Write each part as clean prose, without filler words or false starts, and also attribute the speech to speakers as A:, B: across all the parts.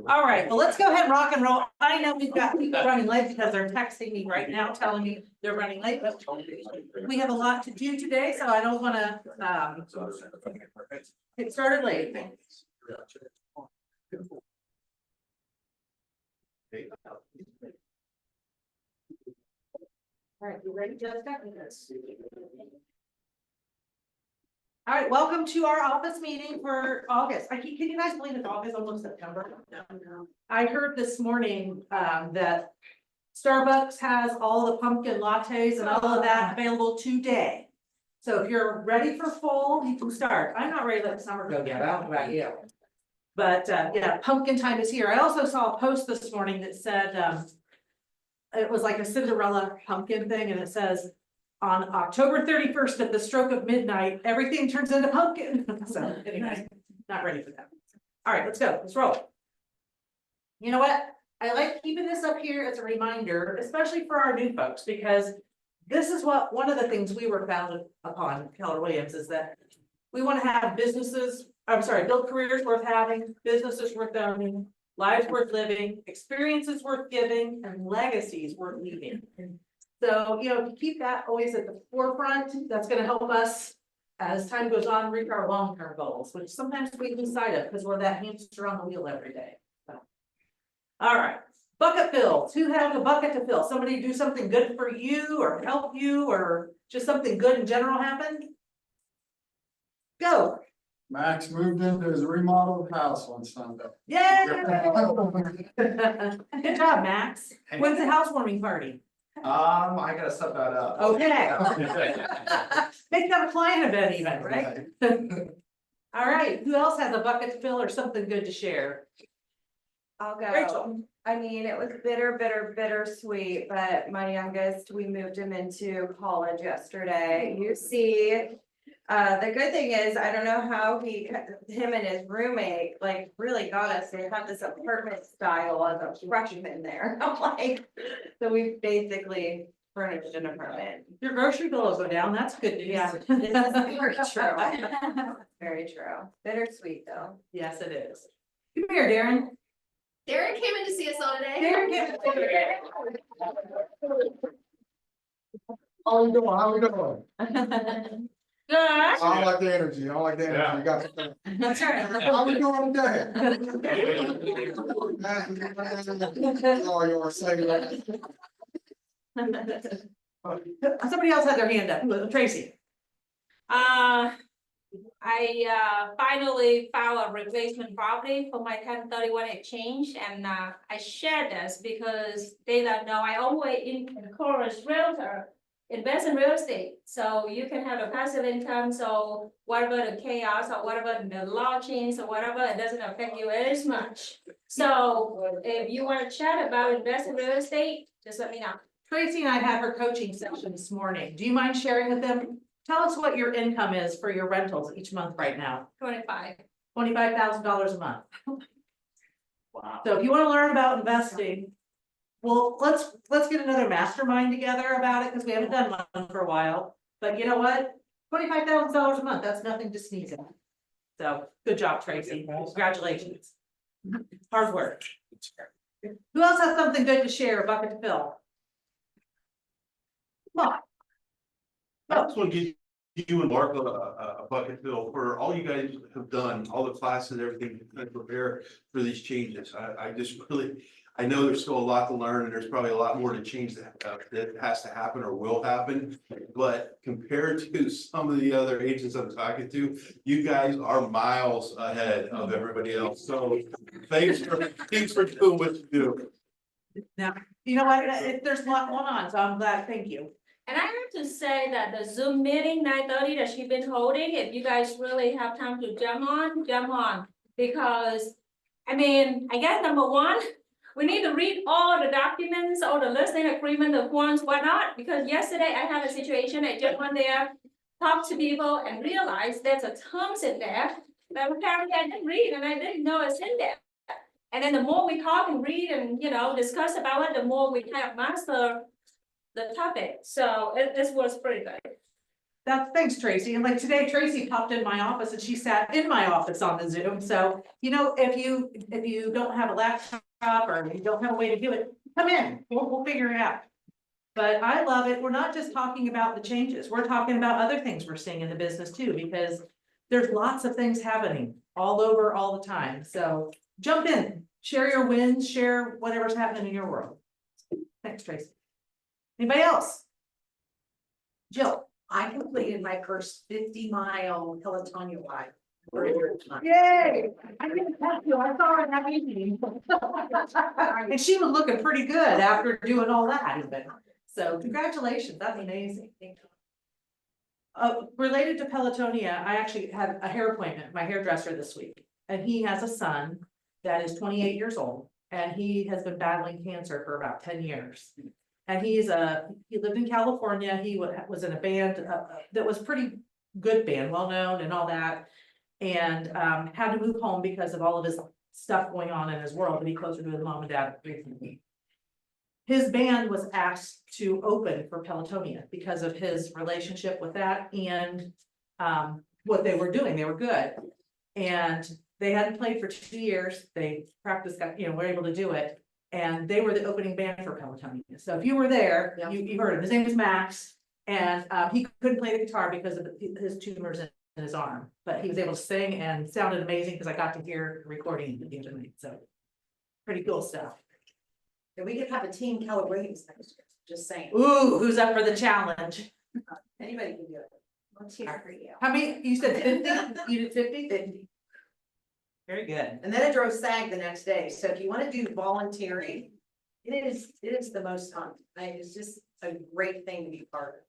A: All right, well, let's go ahead and rock and roll. I know we've got people running late because they're texting me right now, telling me they're running late, but we have a lot to do today, so I don't want to get started late. All right, you ready, Jessica? All right, welcome to our office meeting for August. Can you guys believe it's August, almost September? No. I heard this morning that Starbucks has all the pumpkin lattes and all of that available today. So if you're ready for fall, you can start. I'm not ready to let the summer go yet. I don't know about you. But yeah, pumpkin time is here. I also saw a post this morning that said it was like a Cinderella pumpkin thing, and it says, on October 31st at the stroke of midnight, everything turns into pumpkin. So anyway, not ready for that. All right, let's go. Let's roll. You know what? I like keeping this up here as a reminder, especially for our new folks, because this is what one of the things we were founded upon, Keller Williams, is that we want to have build careers worth having, businesses worth owning, lives worth living, experiences worth giving, and legacies worth leaving. So, if you keep that always at the forefront, that's going to help us as time goes on reach our long-term goals, which sometimes we lose sight of because we're that hamster on the wheel every day. So. All right, bucket fills. Who has a bucket to fill? Somebody do something good for you or help you or just something good in general happen? Go.
B: Max moved into his remodeled house on Sunday.
A: Yay! Good job, Max. When's the housewarming party?
C: I gotta set that up.
A: Okay. Make that a client event even, right? All right, who else has a bucket to fill or something good to share?
D: I'll go.
A: Rachel.
D: I mean, it was bittersweet, but my youngest, we moved him into college yesterday. You see, the good thing is, I don't know how him and his roommate, like, really got us. They have this apartment style as a freshman there. I'm like, so we basically furnished an apartment.
A: Your grocery bill will go down, that's good news.
D: Yeah, this is very true. Very true. Bittersweet though.
A: Yes, it is. Come here, Darren.
E: Darren came in to see us all today.
A: Darren, get
B: How we doing? How we doing?
A: Good.
B: I don't like the energy. I don't like the energy. You got to-
A: That's right.
B: How we doing today? Oh, you want to say that?
A: Somebody else had their hand up, Tracy.
F: I finally found a replacement property for my 1031 exchange, and I share this because they don't know I always encourage realtor invest in real estate, so you can have a passive income. So whatever the chaos or whatever the law change or whatever, it doesn't affect you as much. So if you want to chat about investing in real estate, just let me know.
A: Tracy and I had her coaching session this morning. Do you mind sharing with them? Tell us what your income is for your rentals each month right now.
F: 25.
A: $25,000 a month.
C: Wow.
A: So if you want to learn about investing, well, let's get another mastermind together about it because we haven't done one for a while. But you know what? $25,000 a month, that's nothing to sneeze at. So good job, Tracy. Congratulations. Hard work. Who else has something good to share, a bucket to fill? Come on.
G: I just want to give you and Mark a bucket fill for all you guys have done, all the classes, everything to prepare for these changes. I just really, I know there's still a lot to learn and there's probably a lot more to change that has to happen or will happen. But compared to some of the other agents I'm talking to, you guys are miles ahead of everybody else. So thanks for doing what you do.
A: Now, you know what? There's a lot going on, so I'm glad. Thank you.
F: And I have to say that the Zoom meeting 9:30 that she's been holding, if you guys really have time to jump on. Because, I mean, I guess number one, we need to read all the documents, all the listing agreement, the forms, whatnot. Because yesterday I had a situation, I just went there, talked to people and realized there's a terms in there that apparently I didn't read and I didn't know it's in there. And then the more we talk and read and, discuss about it, the more we kind of master the topic, so it was pretty good.
A: Thanks, Tracy. And like today, Tracy popped in my office and she sat in my office on the Zoom. So, if you don't have a laptop or you don't have a way to do it, come in, we'll figure it out. But I love it. We're not just talking about the changes. We're talking about other things we're seeing in the business too, because there's lots of things happening all over all the time. So jump in, share your wins, share whatever's happening in your world. Thanks, Tracy. Anybody else? Jill?
H: I completed my first 50-mile Pelotonia ride.
A: Yay! I didn't tell you, I saw her in that meeting. And she was looking pretty good after doing all that even. So congratulations, that's amazing. Related to Pelotonia, I actually had a hair appointment, my hairdresser this week. And he has a son that is 28 years old and he has been battling cancer for about 10 years. And he lived in California, he was in a band that was pretty good band, well-known and all that. And had to move home because of all of his stuff going on in his world, to be closer to his mom and dad. His band was asked to open for Pelotonia because of his relationship with that and what they were doing, they were good. And they hadn't played for 2 years, they practiced, were able to do it. And they were the opening band for Pelotonia. So if you were there, you heard him. His name is Max. And he couldn't play the guitar because of his tumors in his arm. But he was able to sing and sounded amazing because I got to hear the recording the other night. So pretty cool stuff.
H: And we could have a team Keller Williams next year, just saying.
A: Ooh, who's up for the challenge?
H: Anybody can do it. Let's hear for you.
A: How many? You said 50? You did 50?
H: 50.
A: Very good.
H: And then I drove SAG the next day. So if you want to do volunteering, it is the most fun. It's just a great thing to be part of.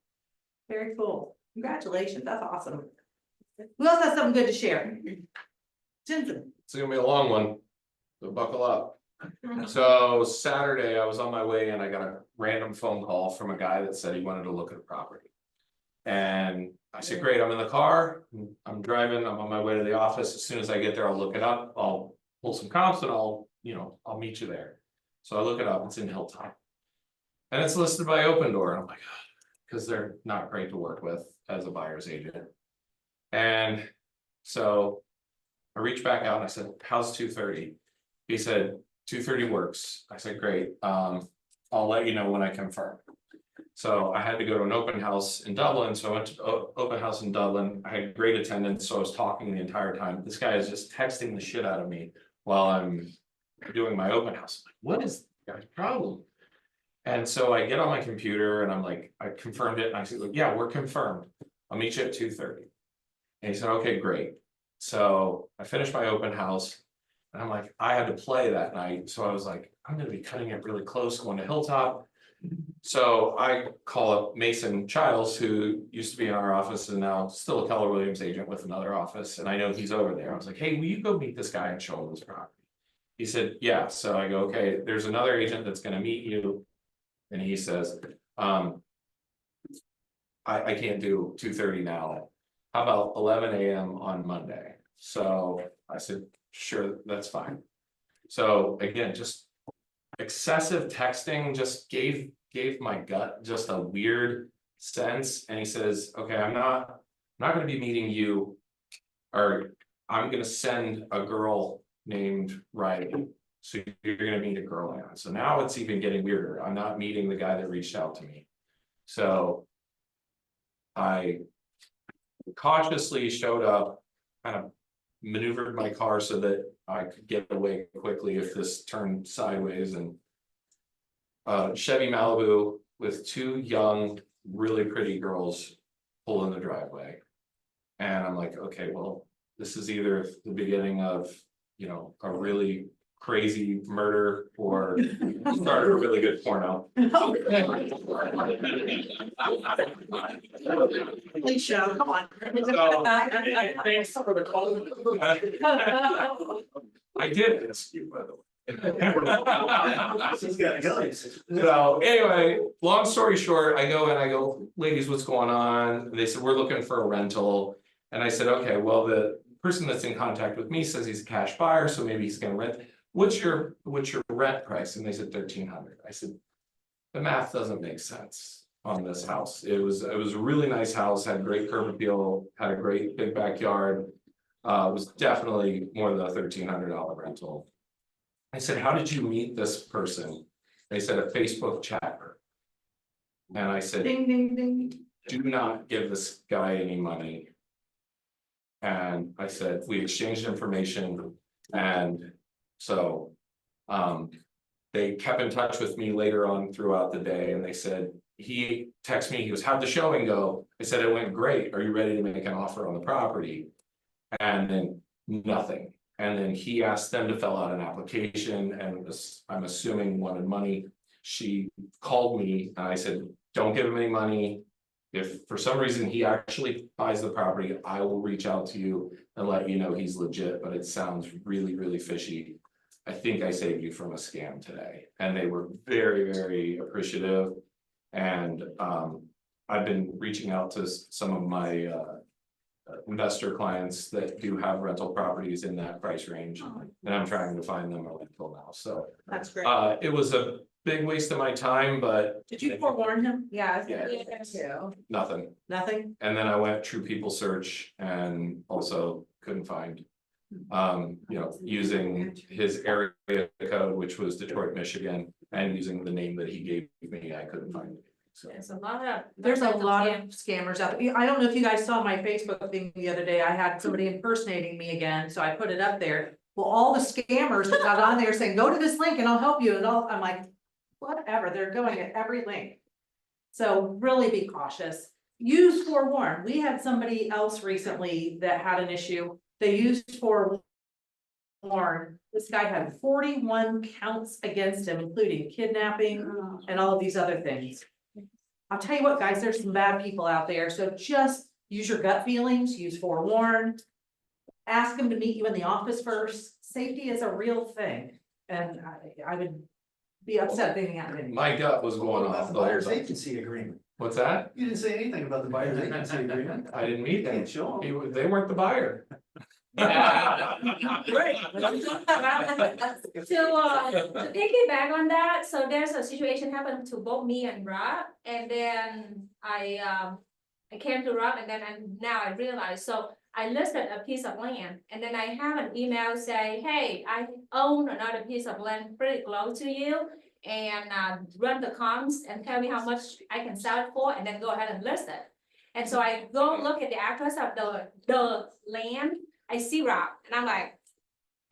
A: Very cool. Congratulations. That's awesome. Who else has something good to share? Jensen.
I: It's gonna be a long one, so buckle up. So Saturday, I was on my way and I got a random phone call from a guy that said he wanted to look at a property. And I said, great, I'm in the car, I'm driving, I'm on my way to the office. As soon as I get there, I'll look it up, I'll pull some comps and I'll meet you there. So I look it up, it's in Hilltop. And it's listed by Open Door, and I'm like, because they're not great to work with as a buyer's agent. And so I reached back out and I said, how's 2:30? He said, 2:30 works. I said, great, I'll let you know when I confirm. So I had to go to an open house in Dublin, so I went to open house in Dublin. I had great attendance, so I was talking the entire time. This guy is just texting the shit out of me while I'm doing my open house. I'm like, what is the guy's problem? And so I get on my computer and I'm like, I confirmed it and I said, look, yeah, we're confirmed. I'll meet you at 2:30. And he said, okay, great. So I finished my open house and I'm like, I had to play that night. So I was like, I'm gonna be cutting it really close going to Hilltop. So I call up Mason Childs, who used to be in our office and now still a Keller Williams agent with another office. And I know he's over there. I was like, hey, will you go meet this guy and show him this property? He said, yeah. So I go, okay, there's another agent that's gonna meet you. And he says, I can't do 2:30 now. How about 11 a.m. on Monday? So I said, sure, that's fine. So again, just excessive texting just gave my gut just a weird sense. And he says, okay, I'm not gonna be meeting you, or I'm gonna send a girl named Riley. So you're gonna meet a girl now. So now it's even getting weirder. I'm not meeting the guy that reached out to me. So I cautiously showed up, kind of maneuvered my car so that I could get away quickly if this turned sideways, and Chevy Malibu with two young, really pretty girls pull in the driveway. And I'm like, okay, well, this is either the beginning of, a really crazy murder or start a really good porno.
A: Please show, come on.
I: Thanks for the call. I did ask you, by the way. So anyway, long story short, I go, ladies, what's going on? They said, we're looking for a rental. And I said, okay, well, the person that's in contact with me says he's a cash buyer, so maybe he's gonna rent. What's your rent price? And they said $1,300. I said, the math doesn't make sense on this house. It was a really nice house, had great curb appeal, had a great big backyard. Was definitely more than a $1,300 rental. I said, how did you meet this person? They said a Facebook chatter. And I said,
A: Ding, ding, ding.
I: do not give this guy any money. And I said, we exchanged information, and so. They kept in touch with me later on throughout the day, and they said, he texted me, he goes, how'd the showing go? I said, it went great, are you ready to make an offer on the property? And then nothing, and then he asked them to fill out an application, and I'm assuming wanted money. She called me, and I said, don't give him any money. If for some reason he actually buys the property, I will reach out to you and let you know he's legit, but it sounds really, really fishy. I think I saved you from a scam today, and they were very, very appreciative. And I've been reaching out to some of my investor clients that do have rental properties in that price range, and I'm trying to find them a rental now, so.
A: That's great.
I: It was a big waste of my time, but
A: Did you forewarn him?
D: Yeah, I was gonna
I: Yeah.
D: do that too.
I: nothing.
A: Nothing?
I: And then I went True People Search and also couldn't find. Using his area code, which was Detroit, Michigan, and using the name that he gave me, I couldn't find it. So
F: There's a lot of.
A: There's a lot of scammers out there. I don't know if you guys saw my Facebook thing the other day. I had somebody impersonating me again, so I put it up there. Well, all the scammers that got on there saying, go to this link and I'll help you, and I'm like, whatever, they're going at every link. So really be cautious. Use forewarn. We had somebody else recently that had an issue. They used forewarn. This guy had 41 counts against him, including kidnapping and all of these other things. I'll tell you what, guys, there's some bad people out there, so just use your gut feelings, use forewarn. Ask them to meet you in the office first. Safety is a real thing, and I would be upset if anything happened.
I: my gut was going
C: About
I: off
C: the
I: the whole
C: buyer's
I: time.
C: agency agreement.
I: What's that?
C: You didn't say anything about the buyer's agency agreement.
I: I didn't meet them.
C: Can't show 'em.
I: They weren't the buyer.
F: So, to piggyback on that, so there's a situation happened to both me and Rob, and then I came to Rob, and then now I realized, so I listed a piece of land, and then I have an email say, hey, I own another piece of land pretty close to you, and run the comps and tell me how much I can sell it for, and then go ahead and list it. And so I go look at the address of the land, I see Rob, and I'm like,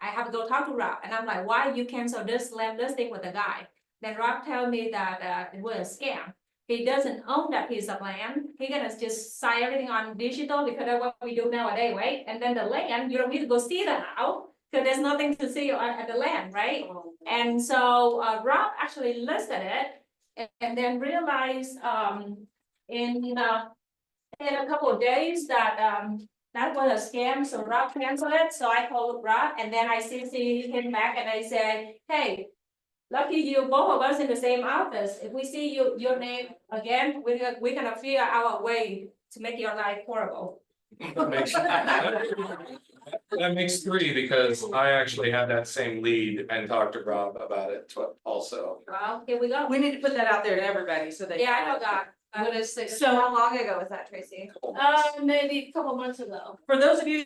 F: I have to go talk to Rob, and I'm like, why you cancel this land listing with the guy? Then Rob tell me that it was a scam. He doesn't own that piece of land. He gonna just sign everything on digital because that's what we do nowadays, right? And then the land, you don't need to go see the house, because there's nothing to see at the land, right? And so Rob actually listed it, and then realized in a couple of days that that was a scam, so Rob canceled it, so I called Rob, and then I CC him back, and I said, hey, lucky you, both of us in the same office, if we see your name again, we're gonna figure out a way to make your life horrible.
I: That makes three, because I actually had that same lead and talked to Rob about it also.
F: Well, here we go.
A: We need to put that out there to everybody so that.
F: Yeah, I know that.
D: What is it?
A: So-
D: How long ago was that, Tracy?
F: Maybe a couple months ago.
A: For those of you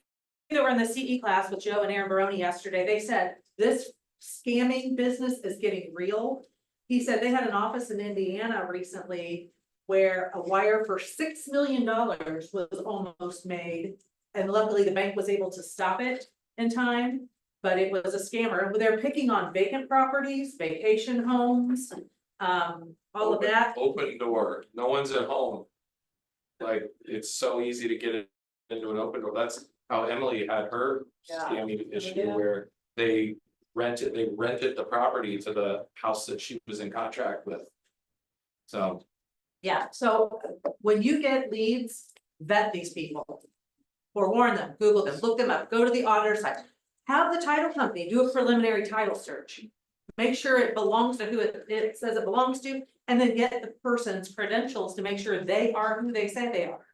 A: that were in the CE class with Joe and Aaron Baroni yesterday, they said this scamming business is getting real. He said they had an office in Indiana recently where a wire for $6 million was almost made. And luckily the bank was able to stop it in time, but it was a scammer. They're picking on vacant properties, vacation homes, all of that.
I: Open door, no one's at home. Like, it's so easy to get it into an open door. That's how Emily had her scamming issue
A: Yeah.
I: where they rented the property to the house that she was in contract with. So,
A: Yeah, so when you get leads, vet these people. Forewarn them, Google them, look them up, go to the auditor site. Have the title company do a preliminary title search. Make sure it belongs to who it says it belongs to, and then get the person's credentials to make sure they are who they say they are.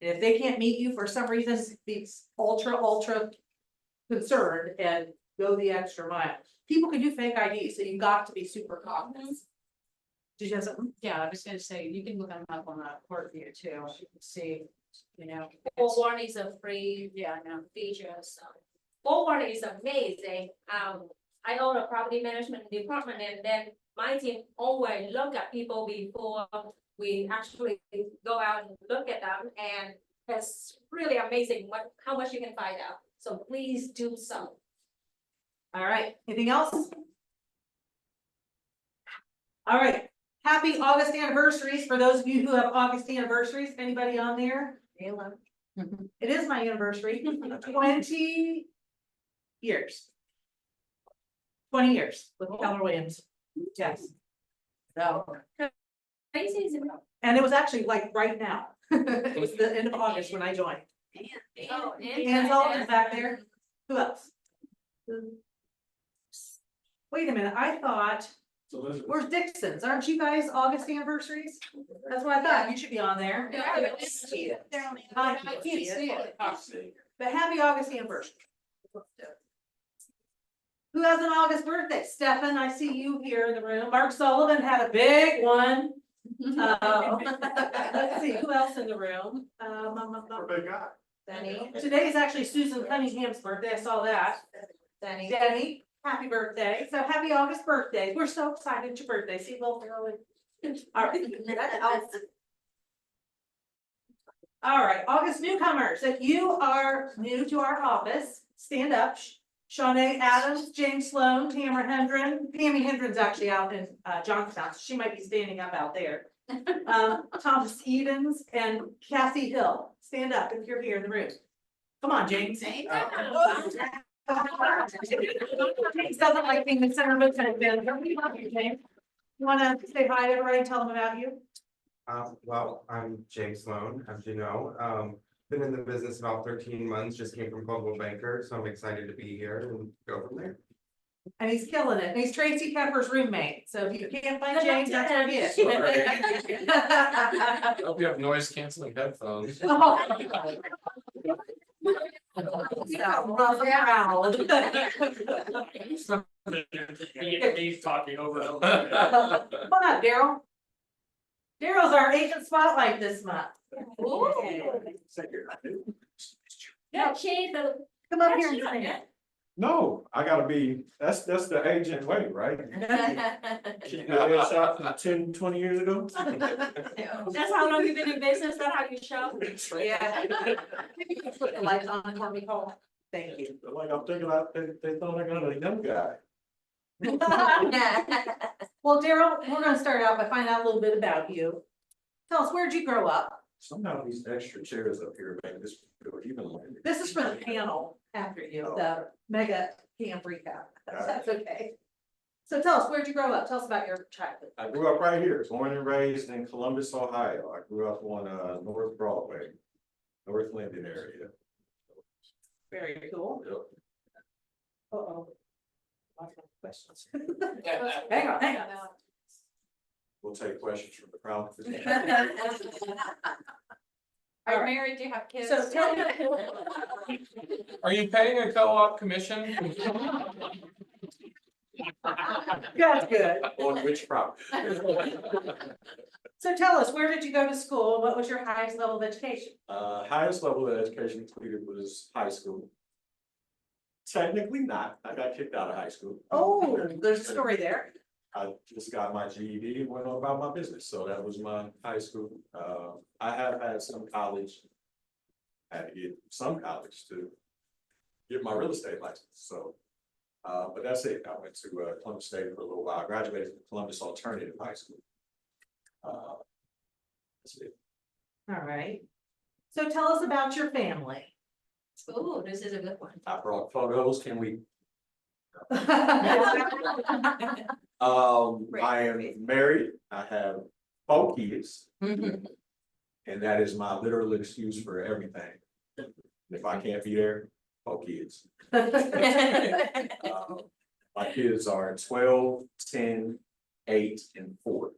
A: And if they can't meet you for some reason, be ultra concerned and go the extra mile. People can do fake IDs, so you got to be super cautious. Did you have something?
J: Yeah, I was gonna say, you can look them up on the court view too, you can see, you know.
F: Forewarn is a free
J: Yeah, I know.
F: feature, so. Forewarn is amazing, I own a property management department and then my team always look at people before we actually go out and look at them and it's really amazing how much you can find out, so please do so.
A: All right, anything else? All right, happy August anniversaries for those of you who have August anniversaries. Anybody on there? It is my anniversary, 20 years. 20 years with Keller Williams. Yes. So,
F: Crazy, isn't it?
A: and it was actually like right now. It was the end of August when I joined.
F: Oh,
A: Ann Sullivan's back there. Who else? Wait a minute, I thought, where's Dixon's? Aren't you guys August anniversaries? That's what I thought. You should be on there. I can't see it. But happy August anniversary. Who has an August birthday? Stefan, I see you here in the room. Mark Sullivan had a big one. Let's see, who else in the room?
D: Denny,
A: Today is actually Susan Cunningham's birthday. I saw that.
D: Denny.
A: Denny, happy birthday. So happy August birthday. We're so excited it's your birthday. See, Will Ferrell. All right. All right, August newcomers, if you are new to our office, stand up. Shawnee Adams, James Sloan, Tamara Hendren, Tammy Hendren's actually out in Johnstown, so she might be standing up out there. Thomas Edens and Cassie Hill, stand up if you're here in the room. Come on, James. James doesn't like being the center of attention. We love you, James. You wanna say hi to everybody, tell them about you?
K: Well, I'm James Sloan, as you know, been in the business about 13 months, just came from Coldwell Banker, so I'm excited to be here and go from there.
A: And he's killing it. And he's Tracy Pepper's roommate. So if you can't find James, that's where he is.
I: Hope you have noise canceling headphones.
C: He's talking over.
A: Come on, Daryl. Daryl's our agent spotlight this month.
F: Yeah, change the.
A: Come up here and sing it.
B: No, I gotta be, that's the agent way, right? Keep your head shot from 10, 20 years ago.
F: That's how long you've been in business, that's how you show?
A: Yeah. Put the lights on for me, Cole. Thank you.
B: Like, I'm thinking, they thought I got a young guy.
A: Well, Daryl, we're gonna start out by finding out a little bit about you. Tell us, where'd you grow up?
B: Somehow these extra chairs up here make this feel even more.
A: This is for the panel after you, the mega camp recap. That's okay. So tell us, where'd you grow up? Tell us about your childhood.
B: I grew up right here, born and raised in Columbus, Ohio. I grew up on North Broadway, North Linden area.
A: Very cool.
B: Yep.
A: Uh-oh. Lots of questions. Hang on.
B: We'll take questions from the crowd.
D: Are you married, do you have kids?
A: So tell me.
I: Are you paying a co-op commission?
A: That's good.
B: On which property?
A: So tell us, where did you go to school? What was your highest level of education?
B: Highest level of education completed was high school. Technically not, I got kicked out of high school.
A: Oh, there's a story there.
B: I just got my GED and went on about my business, so that was my high school. I have had some college. I had to get some college to get my real estate license, so. But that's it, I went to Columbus State for a little while, I graduated from Columbus Alternative High School. That's it.
A: All right. So tell us about your family.
F: Ooh, this is a good one.
B: I brought photos, can we?
A: That's
B: I am married, I have 4 kids. And that is my literal excuse for everything. If I can't be there, 4 kids. My kids are 12, 10, 8, and 4.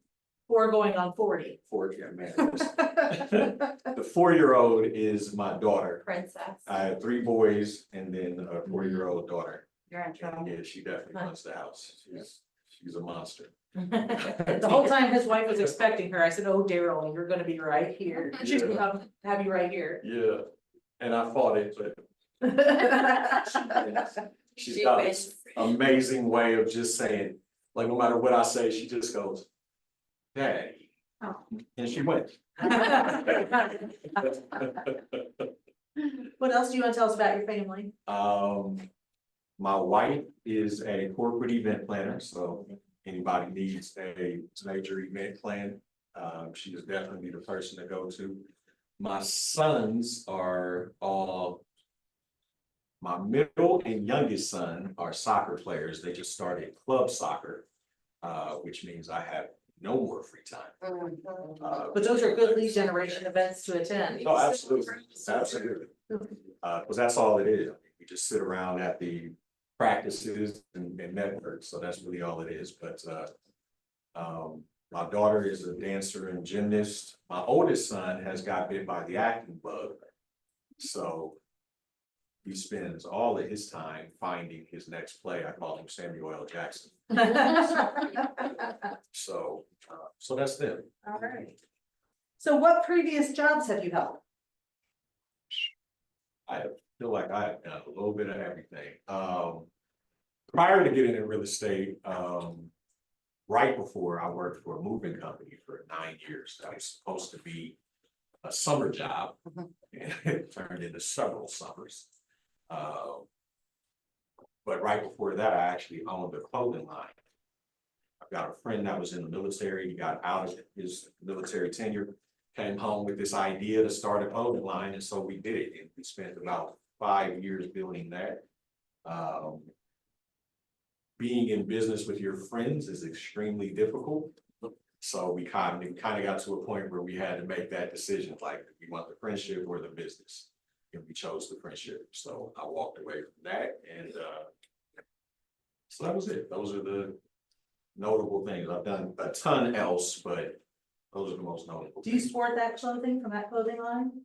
A: We're going on 40.
B: 4, yeah, man. The 4-year-old is my daughter.
D: Princess.
B: I have 3 boys and then a 4-year-old daughter.
D: You're in trouble.
B: Yeah, she definitely runs the house. She's a monster.
A: The whole time his wife was expecting her, I said, oh, Daryl, you're gonna be right here. She's gonna have you right here.
B: Yeah, and I fought it, but she's
D: She
B: got
D: wins.
B: this amazing way of just saying, like, no matter what I say, she just goes, Daddy.
A: Oh.
B: And she went.
A: What else do you wanna tell us about your family?
B: My wife is a corporate event planner, so anybody needs a major event plan, she is definitely the person to go to. My sons are all, my middle and youngest son are soccer players. They just started club soccer, which means I have no more free time.
A: But those are good lead generation events to attend.
B: Oh, absolutely, absolutely. Cause that's all it is. We just sit around at the practices and network, so that's really all it is, but, my daughter is a dancer and gymnast. My oldest son has got bit by the acting bug. So he spends all of his time finding his next play. I call him Samuel L. Jackson. So, so that's them.
A: All right. So what previous jobs have you held?
B: I feel like I have done a little bit of everything. Prior to getting in real estate, right before I worked for a moving company for 9 years. That was supposed to be a summer job, and it turned into several summers. But right before that, I actually owned a clothing line. I've got a friend that was in the military. He got out of his military tenure, came home with this idea to start a clothing line, and so we did it. And we spent about 5 years building that. Being in business with your friends is extremely difficult. So we kind of got to a point where we had to make that decision, like, do we want the friendship or the business? And we chose the friendship. So I walked away from that, and so that was it. Those are the notable things. I've done a ton else, but those are the most notable.
A: Do you
B: things.
A: sport that clothing from that clothing line?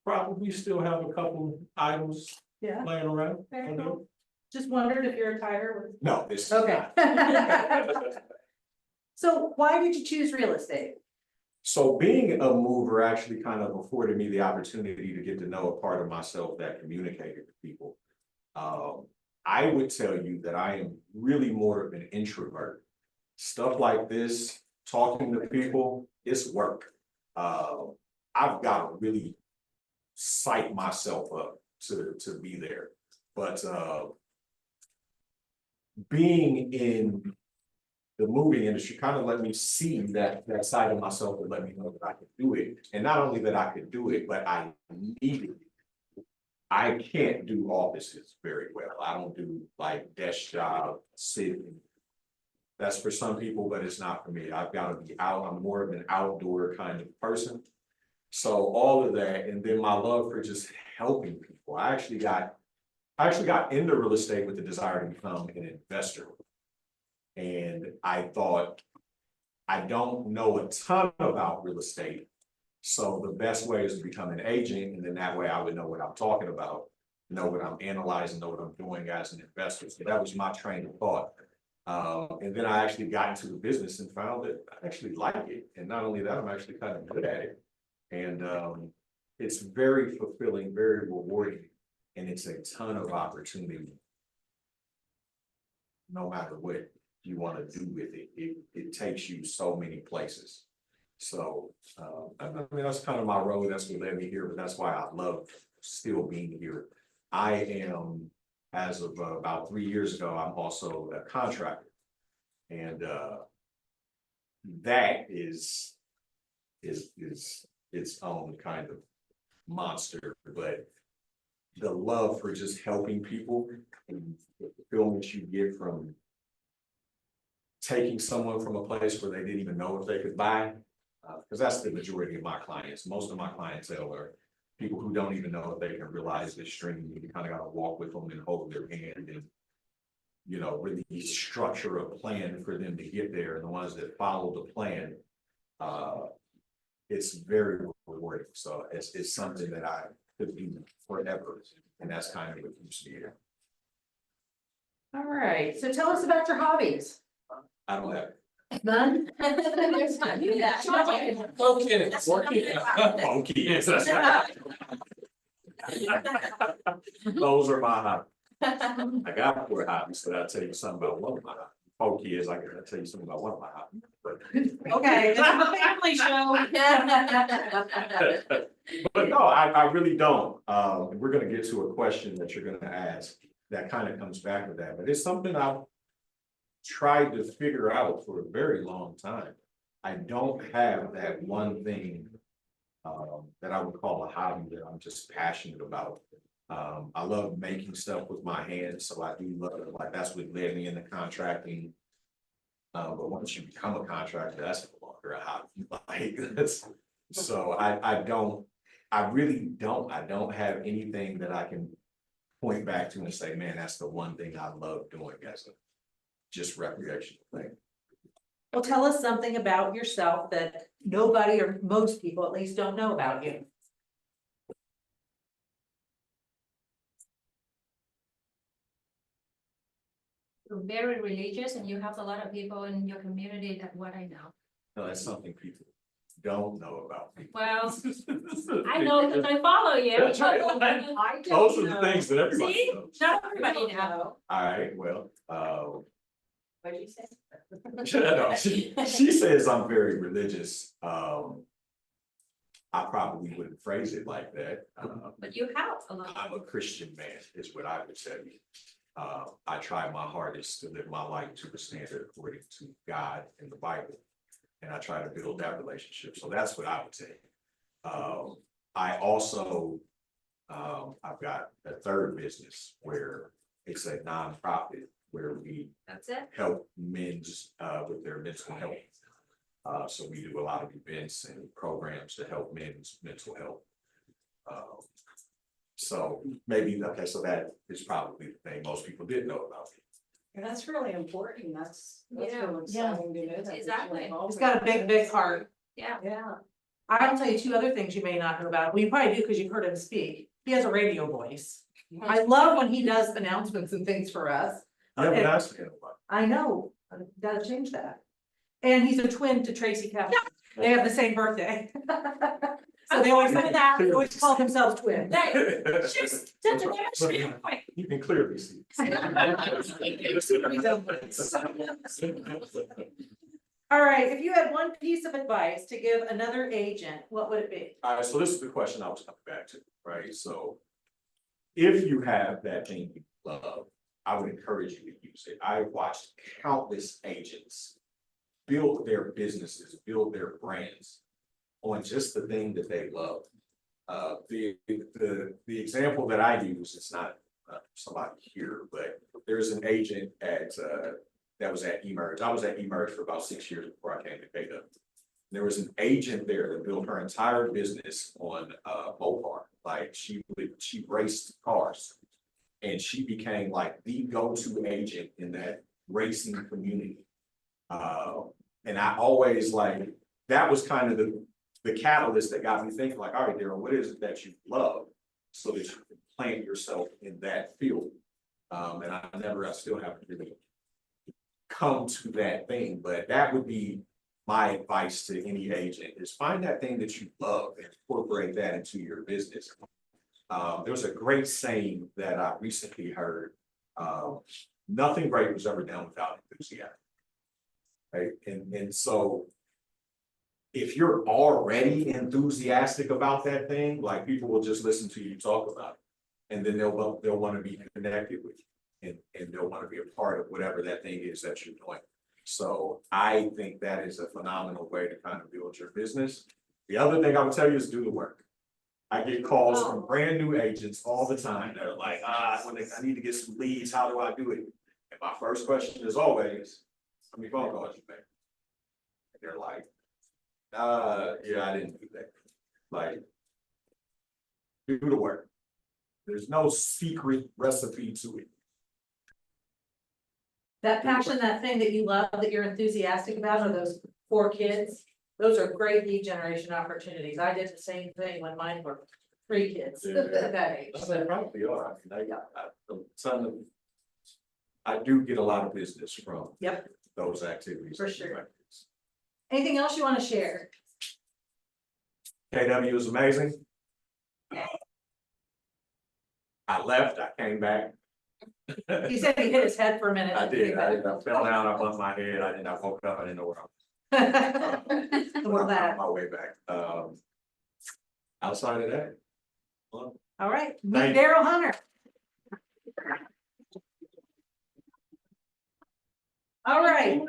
B: Probably still have a couple items
A: Yeah,
B: laying around.
A: very cool. Just wondered if your attire was.
B: No, this is
A: Okay.
B: not.
A: So why did you choose real estate?
B: So being a mover actually kind of afforded me the opportunity to get to know a part of myself that communicated with people. I would tell you that I am really more of an introvert. Stuff like this, talking to people, it's work. I've got to really psych myself up to be there. But being in the moving industry kind of let me see that side of myself and let me know that I could do it. And not only that I could do it, but I needed it. I can't do offices very well. I don't do like desk job, sitting. That's for some people, but it's not for me. I've got to be out. I'm more of an outdoor kind of person. So all of that, and then my love for just helping people. I actually got into real estate with the desire to become an investor. And I thought, I don't know a ton about real estate. So the best way is to become an agent, and then that way I would know what I'm talking about, know what I'm analyzing, know what I'm doing as an investor. So that was my train of thought. And then I actually got into the business and found that I actually like it. And not only that, I'm actually kind of good at it. And it's very fulfilling, very rewarding, and it's a ton of opportunity. No matter what you want to do with it, it takes you so many places. So, I mean, that's kind of my road. That's what led me here, but that's why I love still being here. I am, as of about 3 years ago, I'm also a contractor. And that is its own kind of monster, but the love for just helping people and the fulfillment you get from taking someone from a place where they didn't even know if they could buy, because that's the majority of my clients. Most of my clientele are people who don't even know if they can realize this dream. You kind of got to walk with them and hold their hand and, you know, really structure a plan for them to get there. And the ones that follow the plan, it's very rewarding. So it's something that I could do forever. And that's kind of what keeps me here.
A: All right, so tell us about your hobbies.
B: I don't have.
J: None?
F: There's not do that.
I: Okay,
B: Funky, yes, that's right. Those are my hobbies. I got 4 hobbies, but I'll tell you something about one of my hobbies. Funky is, I gotta tell you something about one of my hobbies, but.
A: Okay, it's a family show.
B: But no, I really don't. We're gonna get to a question that you're gonna ask that kind of comes back with that, but it's something I've tried to figure out for a very long time. I don't have that one thing that I would call a hobby that I'm just passionate about. I love making stuff with my hands, so I do love it, like that's what led me into contracting. But once you become a contractor, that's no longer a hobby, like, that's, so I don't have anything that I can point back to and say, man, that's the one thing I love doing as a just recreational thing.
A: Well, tell us something about yourself that nobody or most people at least don't know about you.
F: You're very religious and you have a lot of people in your community that what I know.
B: No, that's something people don't know about me.
F: Well, I know because I follow you.
B: That's right.
H: I
B: Those
H: don't
B: are the
H: know.
B: things that everybody
F: See?
B: knows.
F: Not everybody knows.
B: All right, well,
H: What'd you say?
B: no, she says I'm very religious. I probably wouldn't phrase it like that.
F: But you have a lot.
B: I'm a Christian man, is what I would tell you. I try my hardest to live my life to the standard according to God and the Bible. And I try to build that relationship. So that's what I would say. I also, I've got a third business where it's a nonprofit where we
F: That's it.
B: help men's with their mental health. So we do a lot of events and programs to help men's mental health. So maybe, okay, so that is probably the thing most people didn't know about me.
H: And that's really important, that's
F: Yeah.
H: really exciting to know that.
F: Exactly.
A: He's got a big, big heart.
F: Yeah.
H: Yeah.
A: I'll tell you 2 other things you may not know about. Well, you probably do because you've heard him speak. He has a radio voice. I love when he does announcements and things for us.
B: I haven't asked him about
A: I know, I've gotta change that. And he's a twin to Tracy Kevin. They have the same birthday. So they always say that, they always call themselves twins.
B: it.
F: She's such a demonstration.
B: You can clearly see.
A: All right, if you had one piece of advice to give another agent, what would it be?
B: All right, so this is the question I was coming back to, right? So if you have that thing you love, I would encourage you to use it. I watched countless agents build their businesses, build their brands on just the thing that they love. The example that I use, it's not somebody here, but there's an agent at that was at eMERGE. I was at eMERGE for about 6 years before I came to K-Dub. There was an agent there that built her entire business on Mopar. Like she raced cars. And she became like the go-to agent in that racing community. And I always like, that was kind of the catalyst that got me thinking like, all right, Daryl, what is it that you love? So that you can plant yourself in that field. And I still haven't really come to that thing, but that would be my advice to any agent is find that thing that you love and incorporate that into your business. There was a great saying that I recently heard, nothing great was ever done without enthusiasm. Right, and so if you're already enthusiastic about that thing, like people will just listen to you talk about it. And then they'll want to be connected with you and they'll want to be a part of whatever that thing is that you're doing. So I think that is a phenomenal way to kind of build your business. The other thing I would tell you is do the work. I get calls from brand new agents all the time. They're like, I need to get some leads. How do I do it? And my first question is always, how many phone calls you make? And they're like, yeah, I didn't do that. Like, do the work. There's no secret recipe to it.
A: That passion, that thing that you love, that you're enthusiastic about, are those 4 kids. Those are great lead generation opportunities. I did the same thing when mine were 3 kids at that age.
B: They probably are. I mean, I do get a lot of business from.
A: Yep.
B: those activities.
A: For sure. Anything else you want to share?
B: KW was amazing. I left, I came back.
A: He said he hit his head for a minute.
B: I did, I fell down, I bumped my head, I woke up, I didn't know where I was.
A: Well, that.
B: On my way back, outside of that. Well,
A: All right,
B: Thank-
A: Daryl Hunter. All right,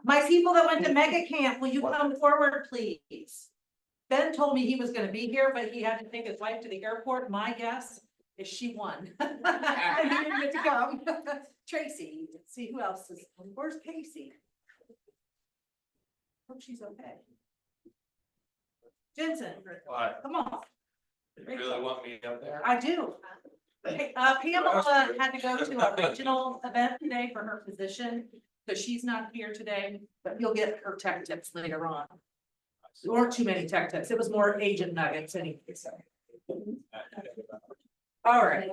A: my people that went to mega camp, will you come forward, please? Ben told me he was gonna be here, but he had to take his wife to the airport. My guess is she won. And he didn't get to come. Tracy, let's see who else is, where's Casey? Hope she's okay. Jensen,
I: What?
A: come on.
I: You really want me up there?
A: I do. Okay, Pamela had to go to a regional event today for her position, so she's not here today, but you'll get her tech tips later on. There weren't too many tech tips, it was more agent nuggets anyway, so. All right.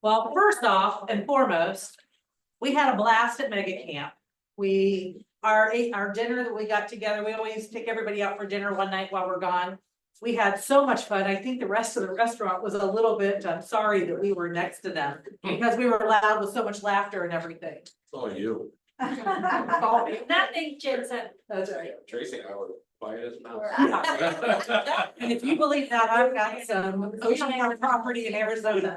A: Well, first off and foremost, we had a blast at Mega Camp. Our dinner that we got together, we always take everybody out for dinner one night while we're gone. We had so much fun. I think the rest of the restaurant was a little bit, sorry that we were next to them because we were loud with so much laughter and everything.
B: It's all you.
F: Nothing, Jensen.
A: That's right.
I: Tracy and I were quiet as mouse.
A: And if you believe that, I've got some ocean property in Arizona.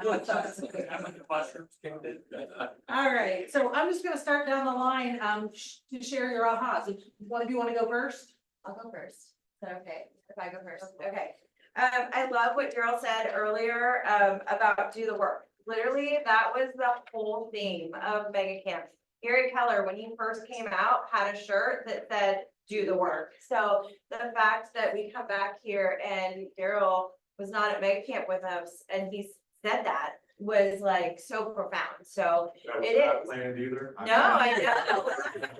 A: All right, so I'm just gonna start down the line, to share your ahas. If one of you wanna go first?
D: I'll go first. Is that okay? If I go first, okay. I love what Daryl said earlier, about do the work. Literally, that was the whole theme of Mega Camp. Gary Keller, when he first came out, had a shirt that said, do the work. So the fact that we come back here and Daryl was not at Mega Camp with us and he said that was like so profound. So
B: That was
D: It
B: not
D: is.
B: planned either.
D: no, I know.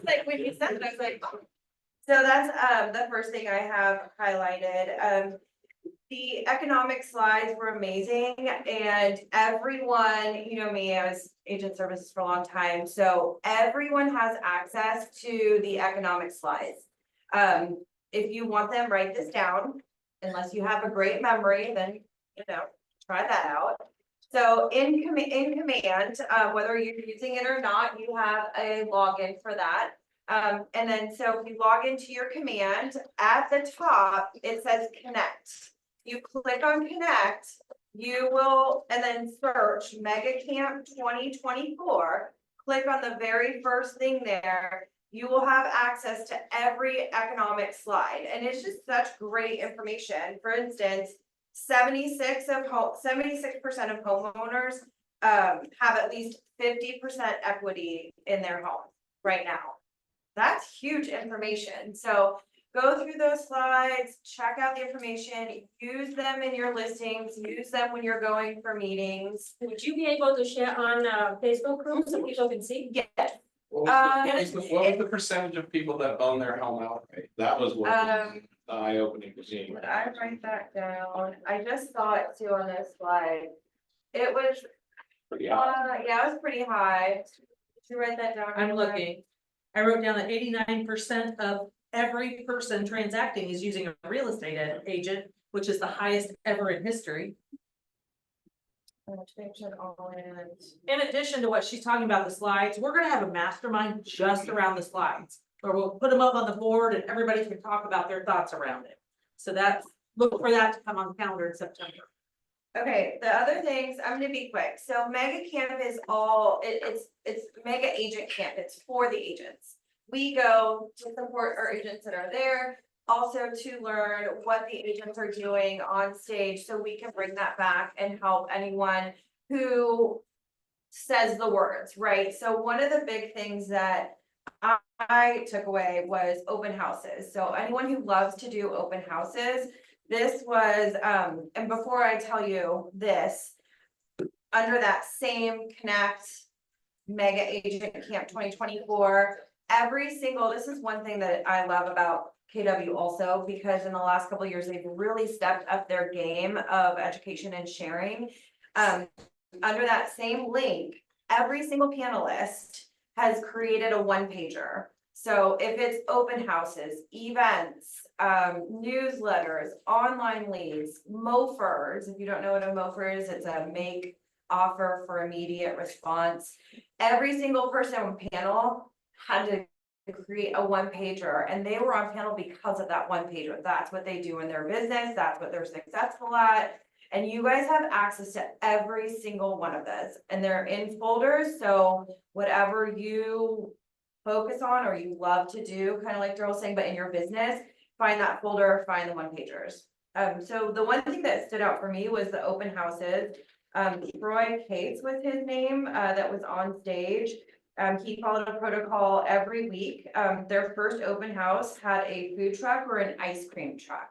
D: Like when he said it, I was like, oh. So that's the first thing I have highlighted. The economic slides were amazing and everyone, you know me, I was agent services for a long time, so everyone has access to the economic slides. If you want them, write this down, unless you have a great memory, then, you know, try that out. So in command, whether you're using it or not, you have a login for that. And then, so if you log into your command, at the top, it says connect. You click on connect, you will, and then search Mega Camp 2024. Click on the very first thing there. You will have access to every economic slide, and it's just such great information. For instance, 76% of homeowners have at least 50% equity in their home right now. That's huge information. So go through those slides, check out the information, use them in your listings, use them when you're going for meetings.
F: Would you be able to share on Facebook group so people can see?
D: Yes.
I: What was the percentage of people that own their home outright? That was what was eye-opening to me.
D: Would I write that down? I just saw it too on this slide. It was,
I: Pretty high.
D: yeah, it was pretty high. Did you write that down?
A: I'm looking. I wrote down that 89% of every person transacting is using a real estate agent, which is the highest ever in history. In addition to what she's talking about, the slides, we're gonna have a mastermind just around the slides. Or we'll put them up on the board and everybody can talk about their thoughts around it. So that's, look for that to come on the calendar in September.
D: Okay, the other things, I'm gonna be quick. So Mega Camp is all, it's Mega Agent Camp. It's for the agents. We go to support our agents that are there, also to learn what the agents are doing on stage, so we can bring that back and help anyone who says the words, right? So one of the big things that I took away was open houses. So anyone who loves to do open houses, this was, and before I tell you this, under that same Connect Mega Agent Camp 2024, every single, this is one thing that I love about KW also, because in the last couple of years, they've really stepped up their game of education and sharing. Under that same link, every single panelist has created a one pager. So if it's open houses, events, newsletters, online leads, MOFRs, if you don't know what a MOFR is, it's a make offer for immediate response. Every single person on panel had to create a one pager, and they were on panel because of that one pager. That's what they do in their business. That's what they're successful at. And you guys have access to every single one of this, and they're in folders. So whatever you focus on or you love to do, kind of like Daryl's saying, but in your business, find that folder, find the one pagers. So the one thing that stood out for me was the open houses. Troy Cates was his name, that was on stage. He followed a protocol every week. Their first open house had a food truck or an ice cream truck.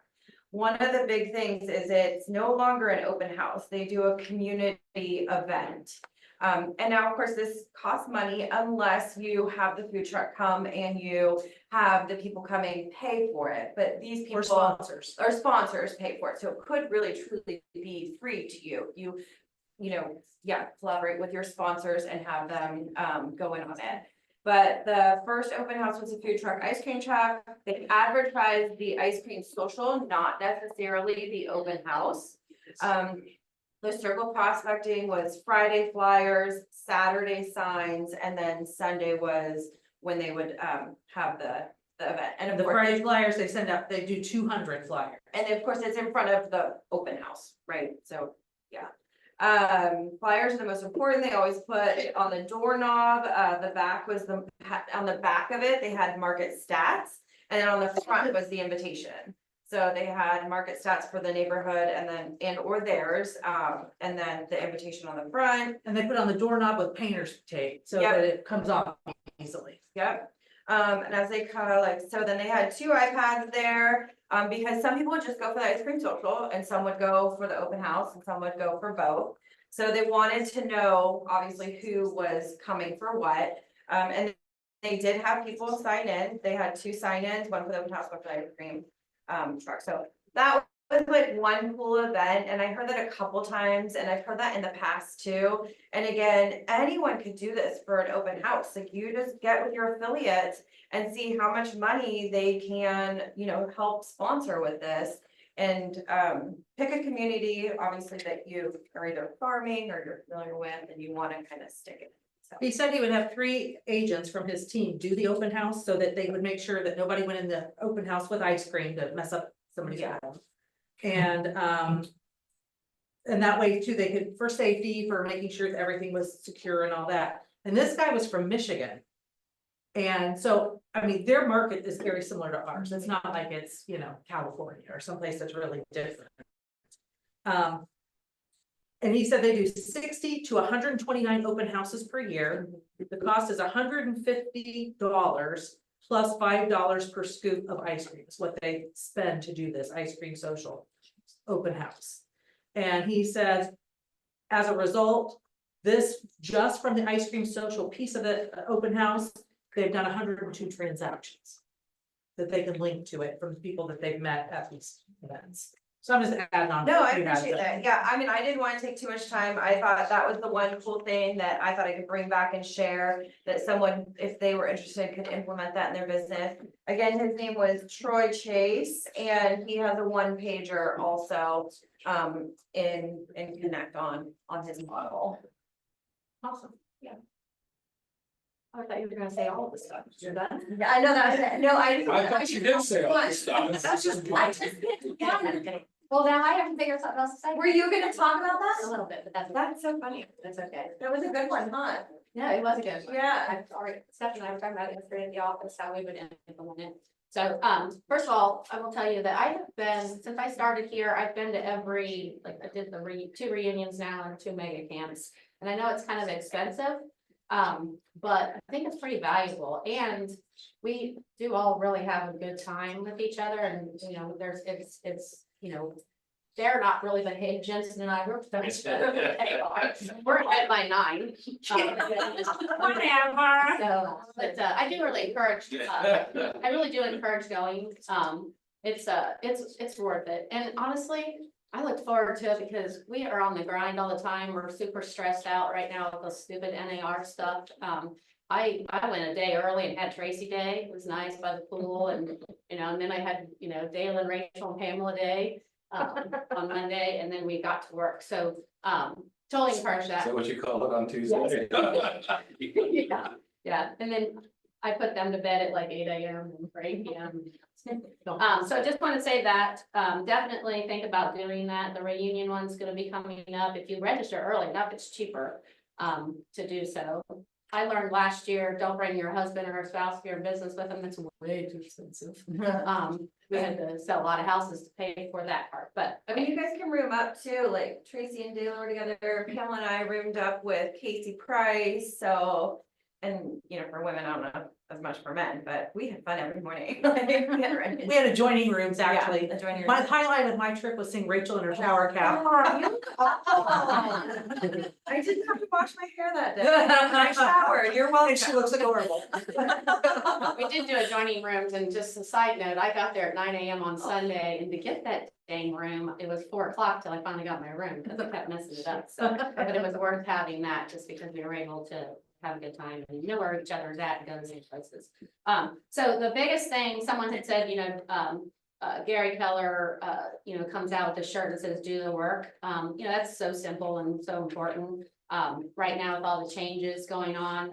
D: One of the big things is it's no longer an open house. They do a community event. And now, of course, this costs money unless you have the food truck come and you have the people coming pay for it. But these people.
A: Or sponsors.
D: Or sponsors pay for it. So it could really truly be free to you. You know, yeah, collaborate with your sponsors and have them go in on it. But the first open house was a food truck, ice cream truck. They advertised the ice cream social, not necessarily the open house. The circle prospecting was Friday flyers, Saturday signs, and then Sunday was when they would have the event. And of
A: The
D: course,
A: Friday flyers, they send out, they do 200 flyers.
D: and of course, it's in front of the open house, right? So, yeah. Flyers are the most important. They always put it on the doorknob. The back was on the back of it, they had market stats. And then on the front was the invitation. So they had market stats for the neighborhood or theirs, and then the invitation on the front.
A: And they put on the doorknob with painter's tape so
D: Yep.
A: that it comes off easily.
D: Yep. And as they kind of like, so then they had 2 iPads there, because some people would just go for the ice cream social and some would go for the open house and some would go for both. So they wanted to know, obviously, who was coming for what. And they did have people sign in. They had 2 sign-ins, one for the open house, one for the ice cream truck. So that was like one cool event. And I heard that a couple times, and I've heard that in the past too. And again, anyone could do this for an open house. Like, you just get with your affiliates and see how much money they can, help sponsor with this. And pick a community, obviously, that you are either farming or you're familiar with and you want to kind of stick it. So.
A: He said he would have 3 agents from his team do the open house so that they would make sure that nobody went in the open house with ice cream to mess up somebody's home. And that way too, they could, for safety, for making sure that everything was secure and all that. And this guy was from Michigan. And so, I mean, their market is very similar to ours. It's not like it's, California or someplace that's really different. And he said they do 60 to 129 open houses per year. The cost is $150 plus $5 per scoop of ice cream is what they spend to do this ice cream social open house. And he says, as a result, this just from the ice cream social piece of the open house, they've done 102 transactions that they can link to it from the people that they've met at these events. So I'm just adding on.
D: No, I appreciate that. Yeah, I mean, I didn't want to take too much time. I thought that was the one cool thing that I thought I could bring back and share, that someone, if they were interested, could implement that in their business. Again, his name was Troy Chase, and he has a one pager also in Connect on his model.
A: Awesome.
J: I thought you were gonna say all of the stuff. You're done?
D: Yeah, I know that. No, I
B: thought you did say all this stuff.
J: That's just. Well, now I have to figure something else to say.
D: Were you gonna talk about
J: A
D: that?
J: little bit, but
D: That's so funny.
J: that's okay.
D: That was a good one, huh?
J: Yeah, it was a good one.
D: Yeah.
J: I've already, Steph and I were talking about it yesterday at the office, how we would implement it. So, first of all, I will tell you that I have been, since I started here, I've been to every, like, I did the 2 reunions now and 2 mega camps. And I know it's kind of expensive, but I think it's pretty valuable, and we do all really have a good time with each other, and, it's, they're not really the hey, Jensen and I, we're we're at my 9.
F: Whatever.
J: So, but I do really encourage, I really do encourage going. It's worth it. And honestly, I look forward to it because we are on the grind all the time. We're super stressed out right now with the stupid NAR stuff. I went a day early and had Tracy Day, it was nice by the pool and, and then I had, Dale and Rachel and Pamela Day. On Monday, and then we got to work, so, totally encourage
I: Is
J: that.
I: that what you call it on Tuesday?
J: Yeah, yeah, and then I put them to bed at like 8 AM or 8 PM. So I just want to say that, definitely think about doing that. The reunion one's gonna be coming up. If you register early enough, it's cheaper, to do so. I learned last year, don't bring your husband or spouse to your business with them. It's way too expensive. We had to sell a lot of houses to pay for that part, but,
D: I mean,
J: okay.
D: you guys can room up too, like Tracy and Dale were together, Pamela and I roomed up with Casey Price, so. And, for women, I don't know as much for men, but we had fun every morning.
A: We had adjoining rooms, actually.
D: Adjoining
A: My
D: rooms.
A: highlight of my trip was seeing Rachel in her shower cap.
D: I didn't have to wash my hair that day. I showered, you're welcome.
A: And she looks adorable.
J: We did do adjoining rooms, and just a side note, I got there at 9 AM on Sunday, and to get that dang room, it was 4 o'clock till I finally got my room, because I kept messing it up, so. But it was worth having that, just because we were able to have a good time and know where each other's at and go to the same places. So the biggest thing, someone had said, Gary Keller, comes out with a shirt that says do the work. That's so simple and so important. Right now with all the changes going on,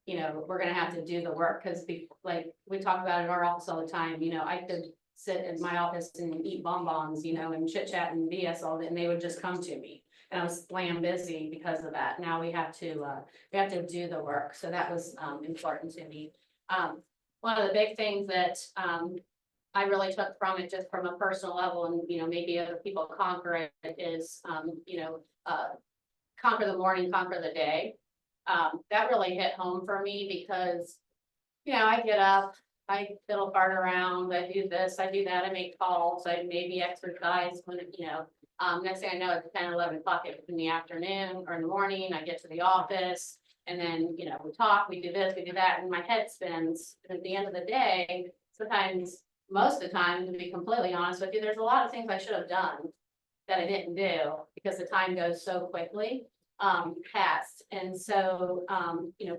J: we're gonna have to do the work, because like we talk about it in our office all the time, I could sit in my office and eat bonbons, and chit chat and BS all day, and they would just come to me. And I was slam busy because of that. Now we have to do the work. So that was important to me. One of the big things that I really took from it, just from a personal level, and maybe other people conquer it, is conquer the morning, conquer the day. That really hit home for me because, I get up, I fiddle fart around, I do this, I do that, I make calls, I maybe exercise when, next thing I know, it's 10, 11 o'clock in the afternoon or in the morning, I get to the office. And then, we talk, we do this, we do that, and my head spins. And at the end of the day, sometimes, most of the time, to be completely honest with you, there's a lot of things I should have done that I didn't do because the time goes so quickly, past. And so,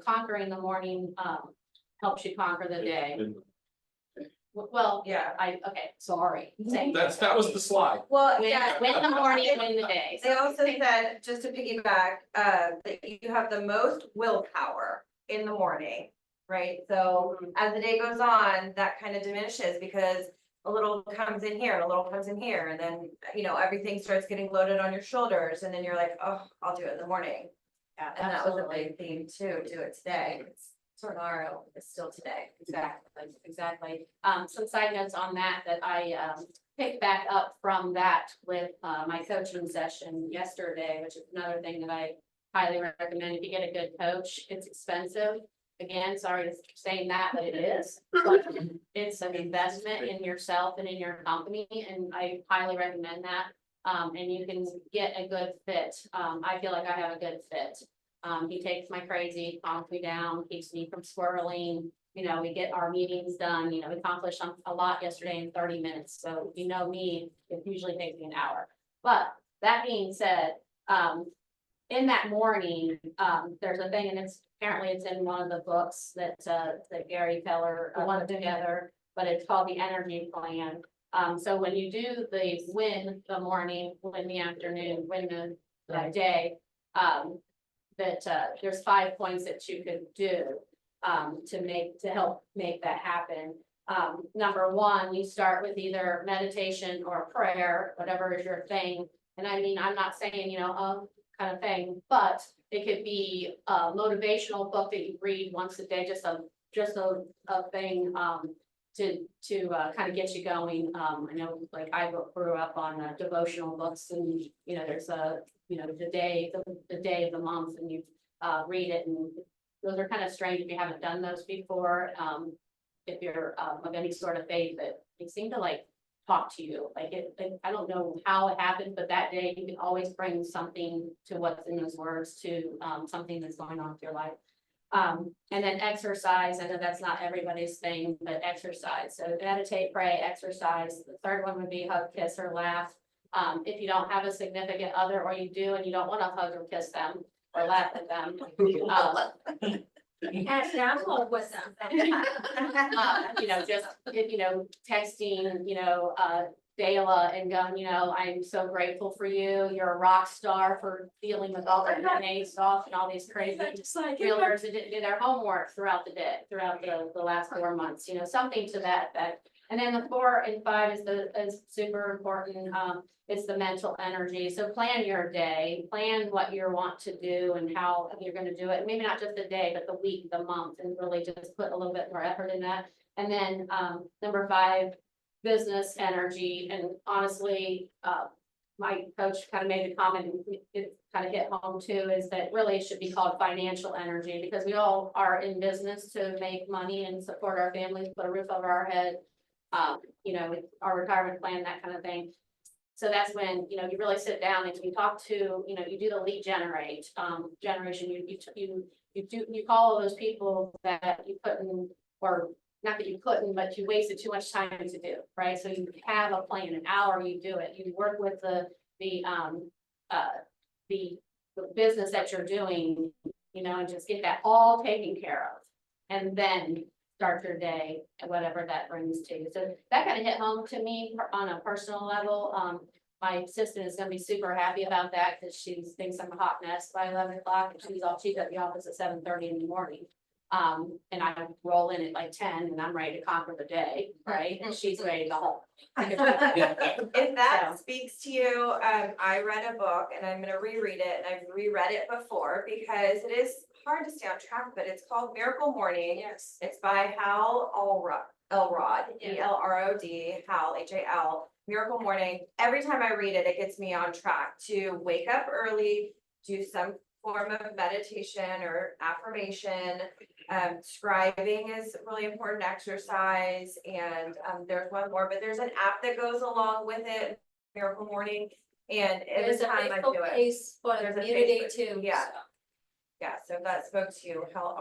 J: conquering the morning, helps you conquer the day. Well,
D: Yeah.
J: okay, sorry. Saying-
I: That was the slide.
D: Well,
J: Win,
D: yeah.
J: win the morning, win the day.
D: They also said, just to piggyback, that you have the most willpower in the morning, right? So as the day goes on, that kind of diminishes because a little comes in here, and a little comes in here, and then, everything starts getting loaded on your shoulders, and then you're like, oh, I'll do it in the morning.
J: Yeah,
D: And that was a
J: absolutely.
D: big theme too, do it today. It's tomorrow, it's still today.
J: Exactly. Some side notes on that I picked back up from that with my coaching session yesterday, which is another thing that I highly recommend. If you get a good coach, it's expensive. Again, sorry to saying that, but it is. But it's an investment in yourself and in your company, and I highly recommend that. And you can get a good fit. I feel like I have a good fit. He takes my crazy, calms me down, keeps me from swirling. We get our meetings done, we accomplished a lot yesterday in 30 minutes. So me, it usually takes me an hour. But that being said, in that morning, there's a thing, and apparently it's in one of the books that Gary Keller put together, but it's called the Energy Plan. So when you do the win the morning, win the afternoon, win the day, there's 5 points that you could do to help make that happen. Number one, you start with either meditation or prayer, whatever is your thing. And I mean, I'm not saying, kind of thing, but it could be a motivational book that you read once a day, just a thing to kind of get you going. I know, like I grew up on devotional books, and there's the day of the month, and you read it, and those are kind of strange if you haven't done those before. If you're of any sort of faith, that they seem to like talk to you. I don't know how it happened, but that day you can always bring something to what's in those words to something that's going on with your life. And then exercise. I know that's not everybody's thing, but exercise. So meditate, pray, exercise. The third one would be hug, kiss, or laugh. If you don't have a significant other, or you do and you don't want to hug or kiss them or laugh at them,
F: Example was.
J: Just, texting, Dayla and going, I'm so grateful for you. You're a rock star for dealing with all the NA stuff and all these crazy
F: Just like.
J: realtors that didn't do their homework throughout the day, throughout the last 4 months, something to that effect. And then the 4 and 5 is super important. It's the mental energy. So plan your day, plan what you want to do and how you're gonna do it. Maybe not just the day, but the week, the month, and really just put a little bit more effort in that. And then, number 5, business energy. And honestly, my coach kind of made a comment, and it kind of hit home too, is that really it should be called financial energy, because we all are in business to make money and support our families, put a roof over our head, with our retirement plan, that kind of thing. So that's when, you really sit down and you talk to, you do the lead generation, you call all those people that you couldn't, or not that you couldn't, but you wasted too much time to do, right? So you have a plan, an hour, you do it, you work with the business that you're doing, and just get that all taken care of. And then start your day, and whatever that brings to you. So that kind of hit home to me on a personal level. My assistant is gonna be super happy about that, because she thinks I'm a hot mess by 11 o'clock, and she's at the office at 7:30 in the morning. And I roll in at like 10 and I'm ready to conquer the day, right? And she's ready to go home.
D: If that
J: So.
D: speaks to you, I read a book and I'm gonna reread it, and I've reread it before because it is hard to stay on track, but it's called Miracle Morning.
J: Yes.
D: It's by Hal Elrod,
J: Yeah.
D: ELROD, Hal, HAL, Miracle Morning. Every time I read it, it gets me on track to wake up early, do some form of meditation or affirmation. Scribing is really important exercise, and there's one more, but there's an app that goes along with it, Miracle Morning. And every
F: There's a
D: time I
F: Facebook
D: do it,
F: page for the
D: there's a
F: community
D: Facebook,
F: too.
D: yeah. Yeah, so that spoke to you, Hal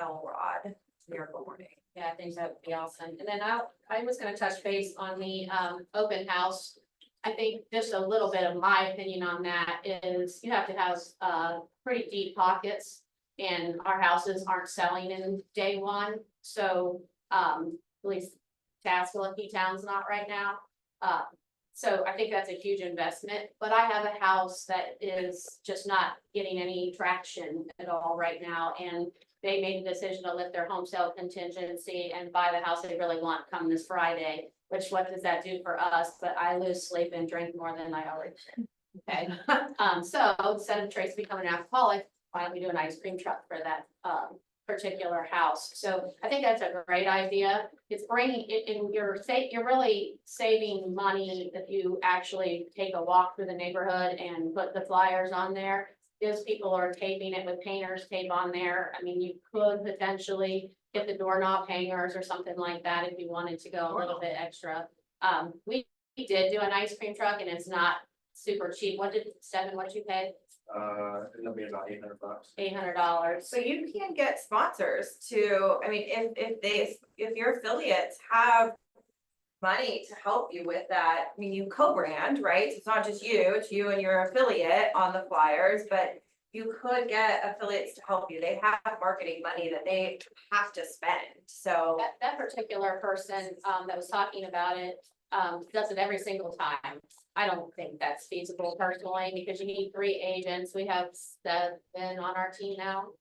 D: Elrod, Miracle Morning.
J: Yeah, I think that would be awesome. And then I was gonna touch base on the open house. I think just a little bit of my opinion on that is you have to have pretty deep pockets. And our houses aren't selling in day one, so at least Tassville, P-Town's not right now. So I think that's a huge investment, but I have a house that is just not getting any traction at all right now. And they made the decision to lift their home sale contingency and buy the house they really want come this Friday, which what does that do for us? But I lose sleep and drink more than I already did. Okay, so instead of Tracy becoming an alcoholic, why don't we do an ice cream truck for that particular house? So I think that's a great idea. It's bringing it in you're really saving money if you actually take a walk through the neighborhood and put the flyers on there. Those people are taping it with painter's tape on there. I mean, you could potentially get the doorknob hangers or something like that if you wanted to go a little bit extra. We did do an ice cream truck, and it's not super cheap. What did you pay?
B: It'll be about $800.
J: $800.
D: So you can get sponsors to, I mean, if your affiliates have money to help you with that, I mean, you co-brand, right? It's not just you, it's you and your affiliate on the flyers, but you could get affiliates to help you. They have marketing money that they have to spend, so.
J: That particular person that was talking about it does it every single time. I don't think that's feasible personally, because you need 3 agents. We have 7 on our team now.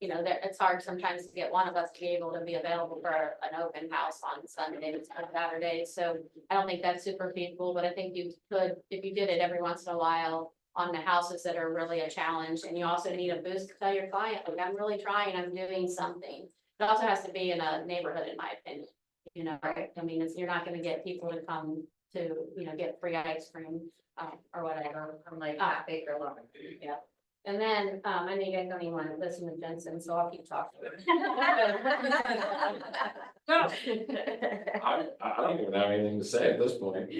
J: It's hard sometimes to get one of us to be able to be available for an open house on Sundays or Saturdays. So I don't think that's super feasible, but I think you could, if you did it every once in a while on the houses that are really a challenge. And you also need a boost to tell your client, like, I'm really trying, I'm doing something. It also has to be in a neighborhood, in my opinion. Right? I mean, you're not gonna get people to come to, get free ice cream, or whatever.
H: I'm like half acre long.
J: Yeah. And then, I know you guys don't even want to listen to Jensen, so I'll keep talking.
I: I don't even have anything to say at this point.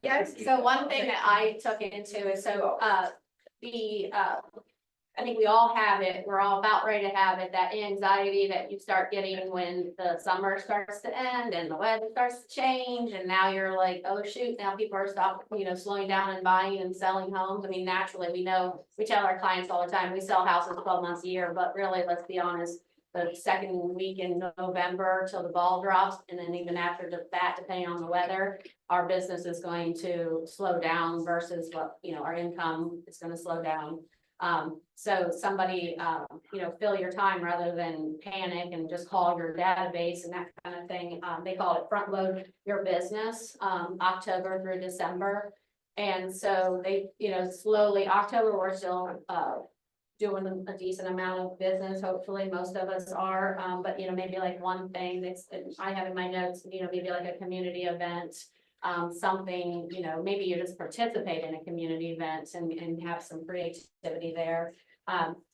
J: Yes, so one thing that I took into is, I think we all have it, we're all about ready to have it, that anxiety that you start getting when the summer starts to end and the weather starts to change, and now you're like, oh shoot, now people are slowing down and buying and selling homes. I mean, naturally, we know, we tell our clients all the time, we sell houses 12 months a year, but really, let's be honest, the second week in November till the ball drops, and then even after that, depending on the weather, our business is going to slow down versus what, our income is gonna slow down. So somebody, fill your time rather than panic and just call your database and that kind of thing. They call it front load your business, October through December. And so they, slowly, October, we're still, doing a decent amount of business. Hopefully, most of us are, but maybe like one thing that's, I have in my notes, maybe like a community event. Something, maybe you just participate in a community event and have some creativity there.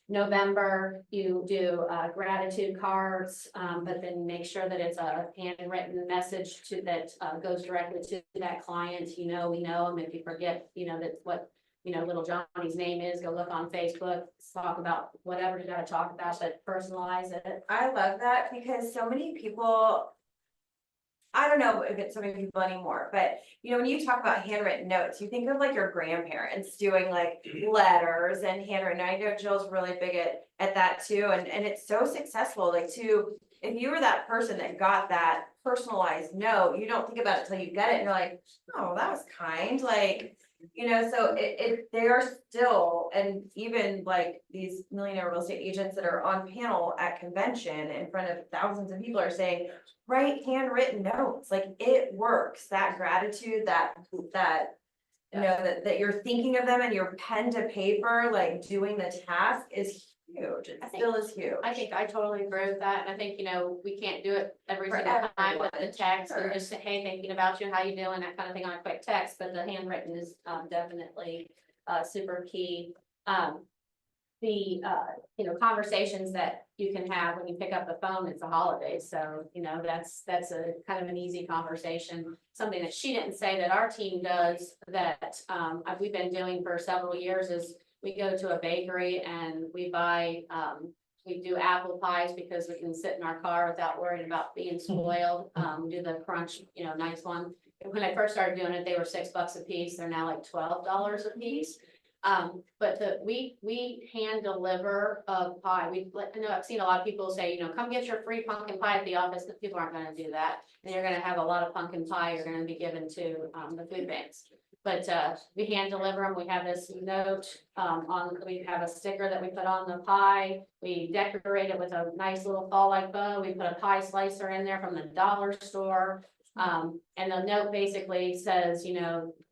J: November, you do gratitude cards, but then make sure that it's a handwritten message that goes directly to that client. We know them. If you forget, that's what little Johnny's name is, go look on Facebook, talk about whatever you gotta talk about, but personalize it.
D: I love that because so many people, I don't know if it's so many people anymore, but when you talk about handwritten notes, you think of like your grandparents doing like letters and handwritten. I know Jill's really big at that too. And it's so successful, like if you were that person that got that personalized note, you don't think about it till you get it and you're like, oh, that was kind, so they are still, and even like these millionaire real estate agents that are on panel at convention in front of thousands of people are saying, write handwritten notes, like it works, that gratitude, that that you're thinking of them and your pen to paper, like doing the task is huge. It still is huge.
J: I think I totally agree with that, and I think, we can't do it every
D: For
J: single time with
D: everyone,
J: the text,
D: sure.
J: and just say, hey, thinking about you, how you doing, that kind of thing on a quick text, but the handwritten is, definitely, super key. The, conversations that you can have when you pick up the phone, it's a holiday, so, that's a kind of an easy conversation. Something that she didn't say that our team does that, we've been doing for several years is we go to a bakery and we buy, we do apple pies because we can sit in our car without worrying about being spoiled. Do the crunch, nice one. When I first started doing it, they were $6 a piece. They're now like $12 a piece. But we hand deliver a pie. I've seen a lot of people say, come get your free pumpkin pie at the office, but people aren't gonna do that. And you're gonna have a lot of pumpkin pie you're gonna be given to, the food banks. But, we hand deliver them. We have this note, we have a sticker that we put on the pie. We decorate it with a nice little fall-like bow. We put a pie slicer in there from the dollar store. And the note basically says,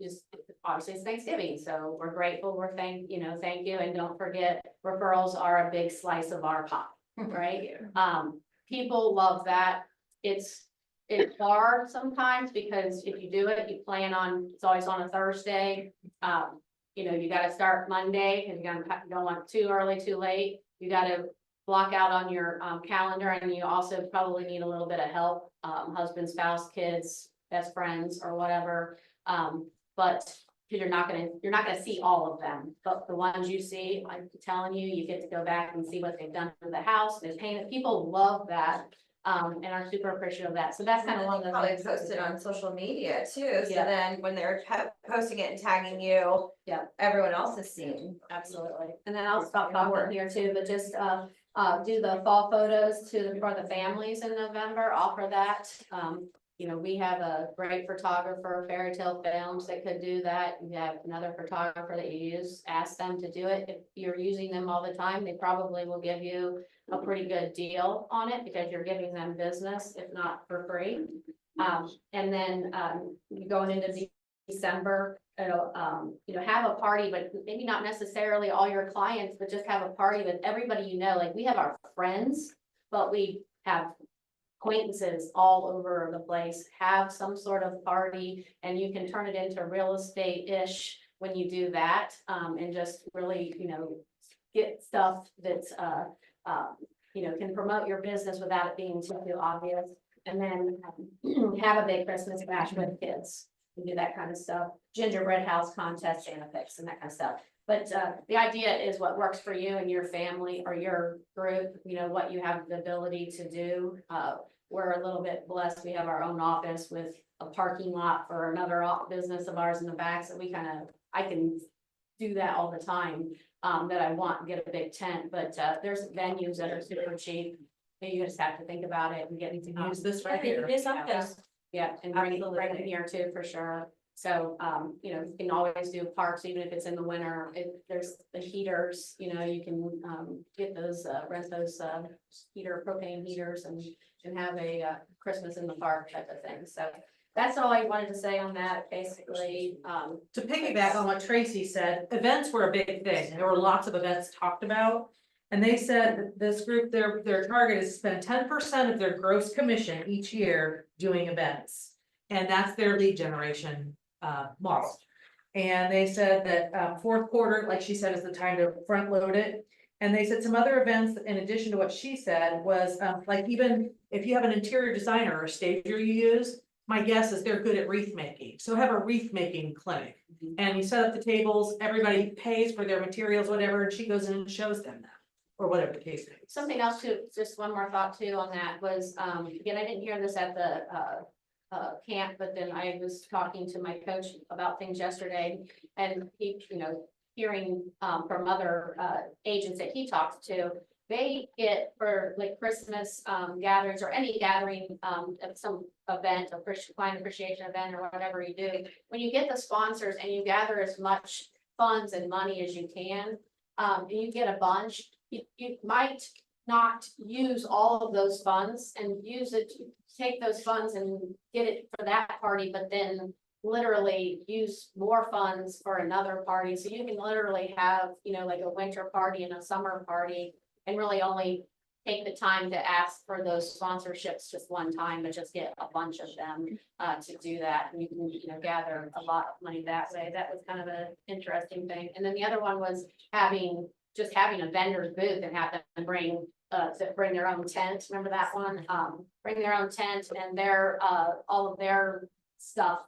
J: just obviously it's Thanksgiving, so we're grateful, thank you, and don't forget referrals are a big slice of our pie, right? People love that. It's hard sometimes because if you do it, you plan on, it's always on a Thursday. You gotta start Monday because you don't want too early, too late. You gotta block out on your calendar, and you also probably need a little bit of help, husband, spouse, kids, best friends, or whatever. But you're not gonna see all of them, but the ones you see, I'm telling you, you get to go back and see what they've done to the house. They've painted. People love that. And are super appreciative of that. So that's kind of one of the
D: Probably
J: things.
D: posted on social media too, so
J: Yeah.
D: then when they're posting it and tagging you.
J: Yeah.
D: Everyone else is seeing.
J: Absolutely. And then I'll stop talking here too, but just, do the fall photos for the families in November, offer that. We have a great photographer, Fairy Tale Films, that could do that. You have another photographer that you use, ask them to do it. If you're using them all the time, they probably will give you a pretty good deal on it because you're giving them business, if not for free. And then, going into December, have a party, but maybe not necessarily all your clients, but just have a party with everybody like we have our friends, but we have acquaintances all over the place. Have some sort of party, and you can turn it into real estate-ish when you do that, and just really, get stuff that's, can promote your business without it being too obvious. And then have a big Christmas bash with kids. We do that kind of stuff, gingerbread house contest, Santa Fix and that kind of stuff. But the idea is what works for you and your family or your group, you know, what you have the ability to do. We're a little bit blessed. We have our own office with a parking lot for another business of ours in the back. So we I can do that all the time, that I want, get a big tent, but there's venues that are super cheap. You just have to think about it and get into.
A: Use this right here.
F: It is office.
J: Yeah, and bring them
A: Absolutely.
J: here too, for sure. So, you know, you can always do parks, even if it's in the winter, if there's the heaters, you know, you can, get those, rent those, propane heaters and have a, Christmas in the park type of thing, so. That's all I wanted to say on that, basically,
A: To piggyback on what Tracy said, events were a big thing. There were lots of events talked about. And they said that this group, their target is to spend 10% of their gross commission each year doing events. And that's their lead generation model. And they said that fourth quarter, like she said, is the time to front load it. And they said some other events, in addition to what she said, was like even if you have an interior designer or stager you use, my guess is they're good at wreath making. So have a wreath making clinic. And you set up the tables, everybody pays for their materials, whatever, and she goes in and shows them that. Or whatever the case may be.
J: something else too, just one more thought too on that was, again, I didn't hear this at the, camp, but then I was talking to my coach about things yesterday. And he, you know, hearing, from other, agents that he talks to, they get for like Christmas, gatherings or any gathering, at some event, a client appreciation event or whatever you do. When you get the sponsors and you gather as much funds and money as you can, and you get a bunch, you might not use all of those funds and use it, take those funds and get it for that party, but then literally use more funds for another party. So you can literally have, you know, like a winter party and a summer party and really only take the time to ask for those sponsorships just one time, but just get a bunch of them to do that. And you can, you know, gather a lot of money that way. That was kind of an interesting thing. And then the other one was having a vendor's booth and have them bring their own tent. Remember that one? Bring their own tent and their all of their stuff.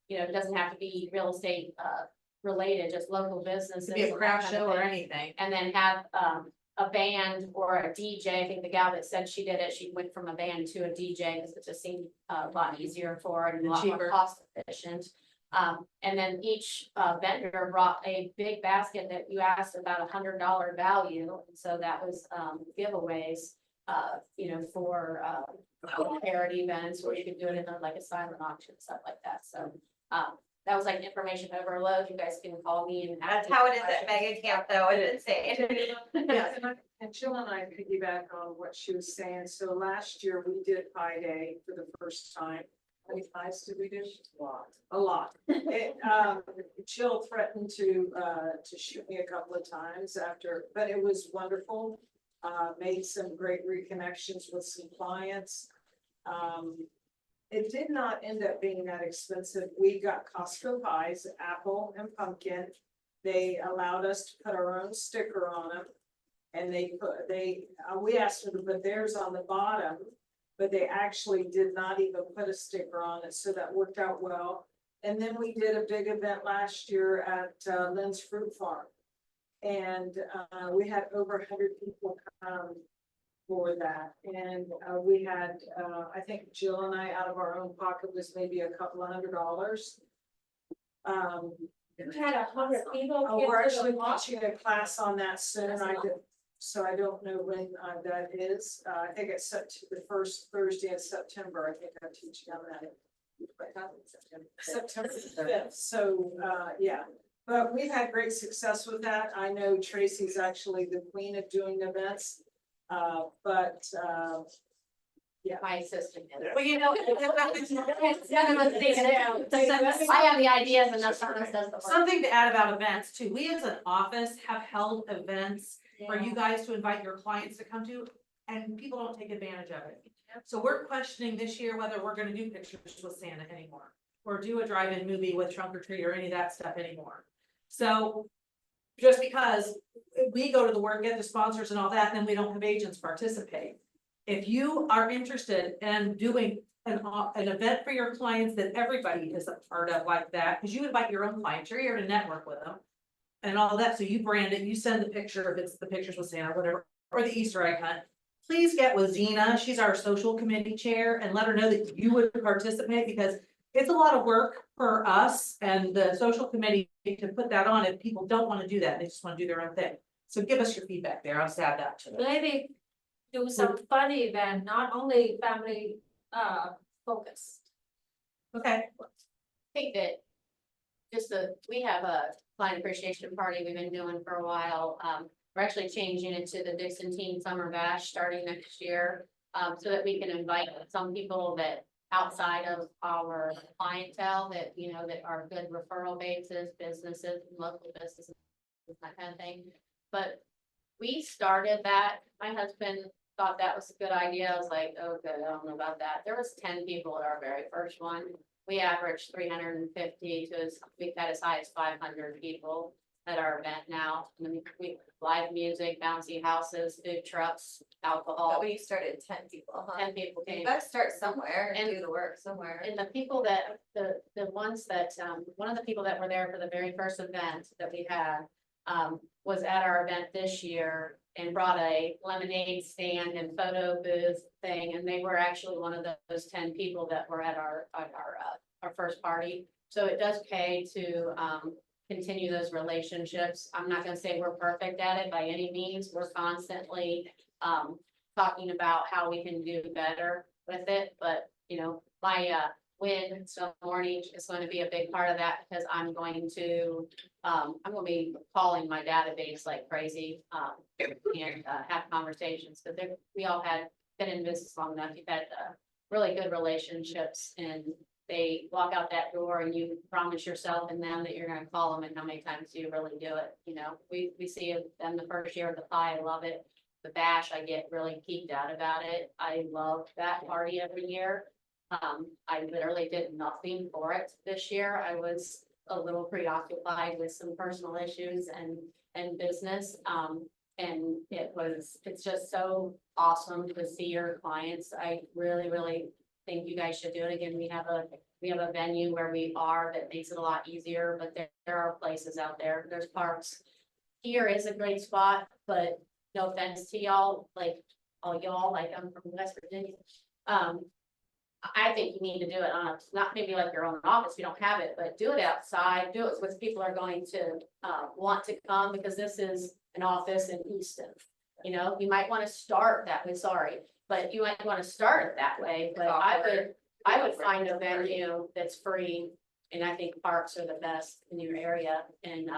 J: You know, it doesn't have to be real estate related, just local businesses.
A: It could be a
J: and that
A: craft
J: kind of
A: show or
J: thing.
A: anything.
J: And then have a band or a DJ. I think the gal that said she did it, she went from a band to a DJ because it just seemed a lot easier for her and a lot more
A: Cheaper.
J: cost efficient. And then each vendor brought a big basket that you asked about $100 value. And so that was giveaways, you know, for charity events where you could do it in like a silent auction, stuff like that. So that was like information overload. You guys can call me and ask.
D: That's how it is at Mega Camp though, it's insane.
H: Yes, and Jill and I piggyback on what she was saying. So last year we did Pi Day for the first time. How many pies did we do? A lot. Jill threatened to shoot me a couple of times after, but it was wonderful. Made some great reconnections with some clients. It did not end up being that expensive. We got Costco pies, apple and pumpkin. They allowed us to put our own sticker on them. And we asked them to put theirs on the bottom, but they actually did not even put a sticker on it, so that worked out well. And then we did a big event last year at Lynn's Fruit Farm. And we had over 100 people come for that. And we had, I think Jill and I, out of our own pocket, was maybe a couple of $100.
F: You had 100 people.
H: Oh,
F: get
H: we're
F: to the
H: actually
F: walk?
H: launching a class on that soon.
F: That's a lot.
H: So I don't know when that is. I think it's set to the first Thursday in September. I think I'm teaching on that. September 5th. So, yeah, but we've had great success with that. I know Tracy's actually the queen of doing events.
J: My assistant. did it.
A: Well, you know,
J: I have the ideas and that's someone else does the work.
A: something to add about events too. We as an office have held events for you guys to invite your clients to come to, and people don't take advantage of it. So we're questioning this year whether we're gonna do pictures with Santa anymore, or do a drive-in movie with trunk or treat or any of that stuff anymore. So just because we go to the work, get the sponsors and all that, then we don't have agents participate. If you are interested in doing an event for your clients that everybody is a part of like that, because you invite your own clients, you're here to network with them. And all that, so you brand it, you send the picture, if it's the pictures with Santa, whatever, or the Easter egg hunt. Please get with Zena, she's our social committee chair, and let her know that you would participate, because it's a lot of work for us and the social committee to put that on if people don't wanna do that, they just wanna do their own thing. So give us your feedback there, I'll just add that to it.
F: Maybe do some fun event, not only family focused.
A: Okay,
J: Think that we have a client appreciation party we've been doing for a while. We're actually changing it to the Dixon Teen Summer Bash starting next year. So that we can invite some people that outside of our clientele that, you know, that are good referral bases, businesses, local businesses, that kind of thing. But we started that, my husband thought that was a good idea. I was like, oh, good, I don't know about that. There was 10 people at our very first one. We averaged 350 to, we've had as high as 500 people at our event now. I mean, we live music, bouncy houses, food trucks, alcohol.
D: We started 10 people, huh?
J: 10 people
D: You
J: came.
D: gotta start somewhere and
J: And-
D: do the work somewhere.
J: And the people that, the ones that, one of the people that were there for the very first event that we had, was at our event this year and brought a lemonade stand and photo booth thing, and they were actually one of those 10 people that were at our first party. So it does pay to, continue those relationships. I'm not gonna say we're perfect at it by any means. We're constantly, talking about how we can do better with it, but, you know, my, win so morning is going to be a big part of that, because I'm going to be calling my database like crazy, and have conversations, because we all had been in business long enough, you've had really good relationships, and they walk out that door and you promise yourself and them that you're gonna call them, and how many times do you really do it, you know? We see them the first year of the pie, I love it. The bash, I get really geeked out about it. I love that party every year. I literally did nothing for it this year. I was a little preoccupied with some personal issues and business. And it's just so awesome to see your clients. I really, really think you guys should do it again. We have a venue where we are that makes it a lot easier, but there are places out there. There's parks. Here is a great spot, but no offense to y'all, like, all y'all, like, I'm from West Virginia. I think you need to do it on not maybe like your own office, you don't have it, but do it outside, do it with people are going to, want to come, because this is an office in Easton. You know, you might want to start that way, sorry, but you might want to start it that way, but I would find a venue that's free. And I think parks are the best in your area, and,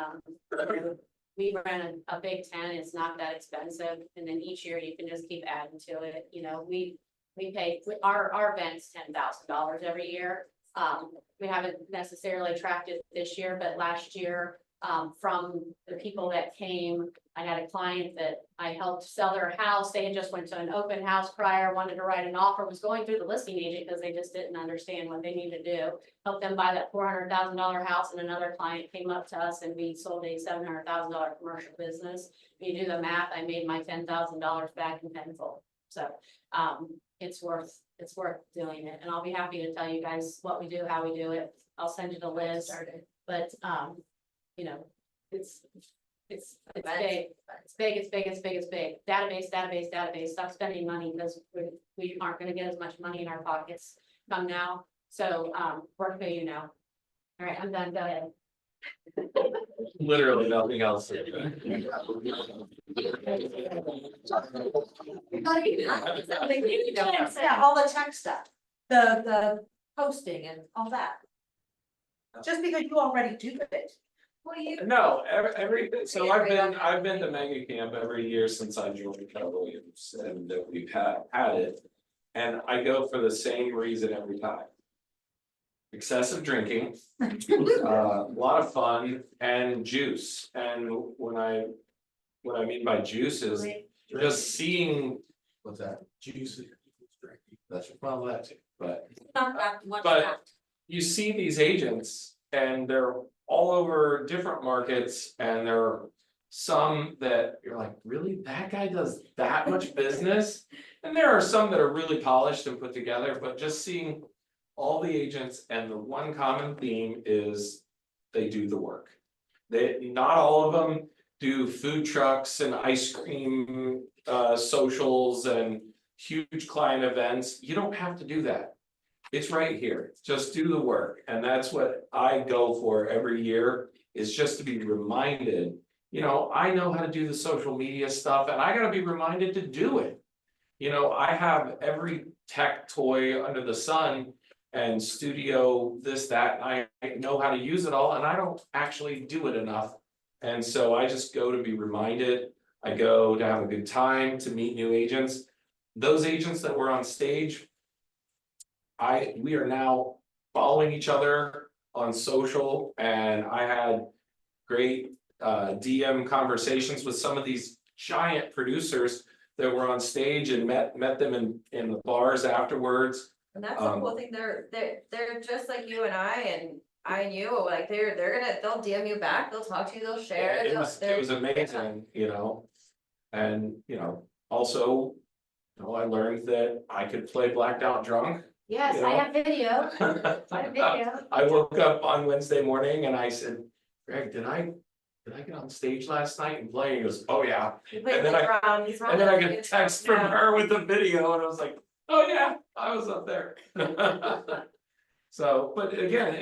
J: we ran a big tent, it's not that expensive, and then each year you can just keep adding to it, you know, we pay, our event's $10,000 every year. We haven't necessarily tracked it this year, but last year, from the people that came, I had a client that I helped sell their house. They had just went to an open house prior, wanted to write an offer, was going through the listing agent because they just didn't understand what they needed to do. Helped them buy that $400,000 house, and another client came up to us and we sold a $700,000 commercial business. If you do the math, I made my $10,000 back in tenfold. So, it's worth doing it, and I'll be happy to tell you guys what we do, how we do it. I'll send you the list, but, you know, it's big. Database, stop spending money, because we aren't gonna get as much money in our pockets come now. So, work for you now. All right, I'm done, go ahead.
I: Literally nothing else.
A: yeah, all the tech stuff, the posting and all that. Just because you already do it.
D: Well, you.
I: No, so I've been to Mega Camp every year since I joined Keller Williams, and we've had it. And I go for the same reason every time. Excessive drinking, a lot of fun, and juice, and what I mean by juice is just seeing. What's that? Juice. That's well, that too, but. You see these agents and they're all over different markets, and there are some that you're like, really, that guy does that much business? And there are some that are really polished and put together, but just seeing all the agents and the one common theme is they do the work. Not all of them do food trucks and ice cream, socials and huge client events. You don't have to do that. It's right here. Just do the work. And that's what I go for every year, is just to be reminded, you know, I know how to do the social media stuff and I gotta be reminded to do it. You know, I have every tech toy under the sun and studio, this, that, and I know how to use it all, and I don't actually do it enough. And so I just go to be reminded, I go to have a good time, to meet new agents. Those agents that were on stage, we are now following each other on social, and I had great DM conversations with some of these giant producers that were on stage, and met them in the bars afterwards.
D: And that's the cool thing, they're just like you and I and you, like they'll DM you back, they'll talk to you, they'll share.
I: It was amazing, you know, and, you know, also, you know, I learned that I could play blacked out drunk.
J: Yes,
I: You
J: I
I: know?
J: have video. I have video.
I: I woke up on Wednesday morning and I said, Greg, did I get on stage last night and play? He goes, oh yeah. And then I get a text from her with the video and I was like, oh yeah, I was up there. So, but again,